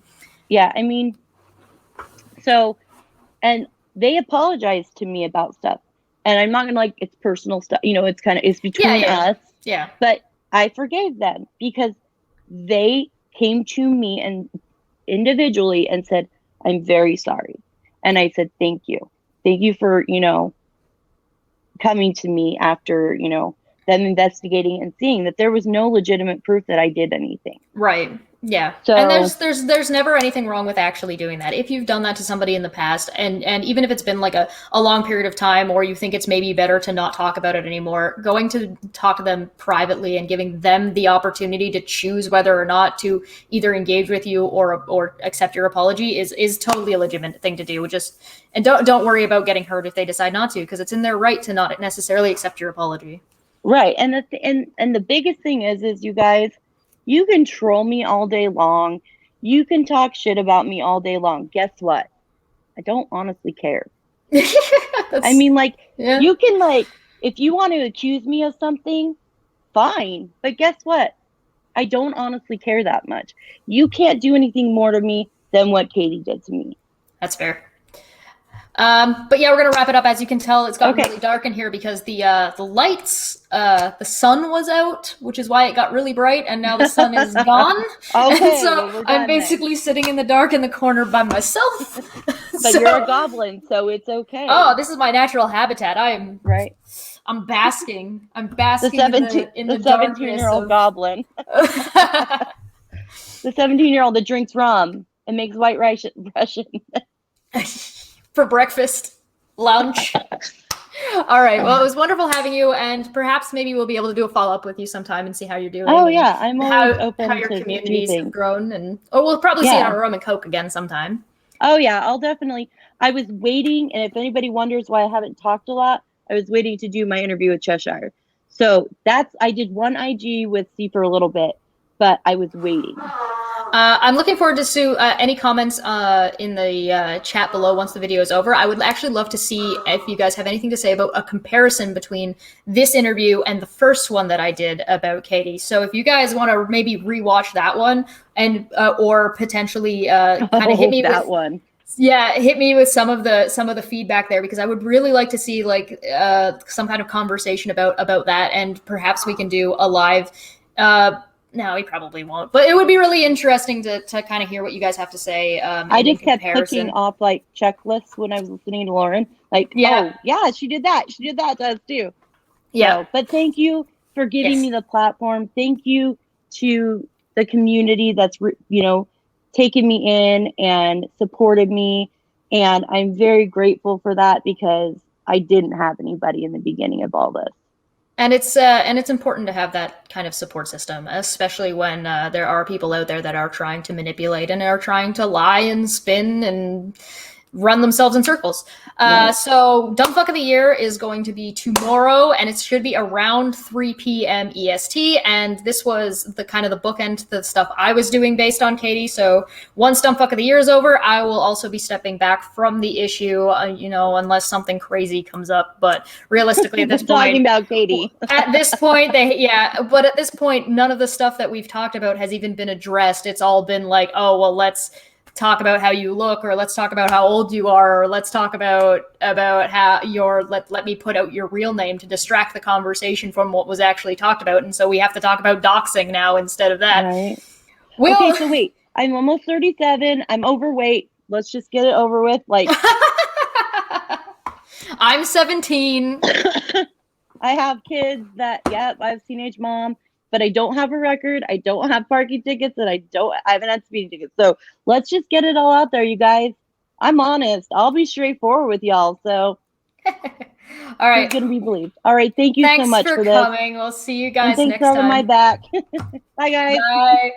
Yeah, I mean, so, and they apologized to me about stuff, and I'm not gonna it's personal stuff. It's between us. Yeah. But I forgave them because they came to me and individually and said, I'm very sorry. And I said, thank you. Thank you for, coming to me after, them investigating and seeing that there was no legitimate proof that I did anything. Right. Yeah. So, and there's never anything wrong with actually doing that. If you've done that to somebody in the past, and even if it's been like a long period of time, or you think it's maybe better to not talk about it anymore, going to talk to them privately and giving them the opportunity to choose whether or not to either engage with you or accept your apology is totally a legitimate thing to do. And don't worry about getting hurt if they decide not to, because it's in their right to not necessarily accept your apology. Right. And the biggest thing is you guys, you can troll me all day long. You can talk shit about me all day long. Guess what? I don't honestly care. I mean, you can if you want to accuse me of something, fine. But guess what? I don't honestly care that much. You can't do anything more to me than what Katie did to me. That's fair. But yeah, we're gonna wrap it up. As you can tell, it's gotten really dark in here because the lights, the sun was out, which is why it got really bright, and now the sun is gone. And so I'm basically sitting in the dark in the corner by myself. But you're a goblin, so it's okay. Oh, this is my natural habitat. I'm basking. I'm basking in the 17-year-old goblin. The 17-year-old that drinks rum and makes white Russian. For breakfast, lunch. All right. Well, it was wonderful having you, and perhaps maybe we'll be able to do a follow-up with you sometime and see how you're doing. Oh yeah, I'm always open how your communities have grown, and we'll probably see it on Rum and Coke again sometime. Oh yeah, I'll definitely. I was waiting, and if anybody wonders why I haven't talked a lot, I was waiting to do my interview with Cheshire. So I did one IG with C for a little bit, but I was waiting. I'm looking forward to Sue. Any comments in the chat below once the video is over? I would actually love to see if you guys have anything to say about a comparison between this interview and the first one that I did about Katie. So if you guys want to maybe rewatch that one and or potentially kind of hit me with one. Yeah, hit me with some of the feedback there, because I would really like to see some kind of conversation about that, and perhaps we can do a live. No, we probably won't, but it would be really interesting to kind of hear what you guys have to say. I just kept clicking off checklists when I was listening to Lauren. Oh yeah, she did that. She did that to us too. Yeah. So, but thank you for giving me the platform. Thank you to the community that's taken me in and supported me, and I'm very grateful for that, because I didn't have anybody in the beginning of all this. And it's important to have that kind of support system, especially when there are people out there that are trying to manipulate and are trying to lie and spin and run themselves in circles. Right. So Dumb Fuck of the Year is going to be tomorrow, and it should be around 3 p.m. EST. And this was the kind of the bookend to the stuff I was doing based on Katie. So once Dumb Fuck of the Year is over, I will also be stepping back from the issue, unless something crazy comes up. But realistically, at this point, talking about Katie. at this point, but at this point, none of the stuff that we've talked about has even been addressed. It's all been like, oh, well, let's talk about how you look, or let's talk about how old you are, or let's talk about how let me put out your real name to distract the conversation from what was actually talked about. And so we have to talk about doxing now instead of that. Right. Okay, so wait, I'm almost 37. I'm overweight. Let's just get it over with. Like, I'm 17. I have kids that, I have a teenage mom, but I don't have a record. I don't have parking tickets, and I haven't had speeding tickets. So let's just get it all out there, you guys. I'm honest. I'll be straightforward with y'all. So all right, it's gonna be believed. All right, thank you thanks so much for this. coming. We'll see you guys and next time. Thanks for having my back. Bye, guys. Bye.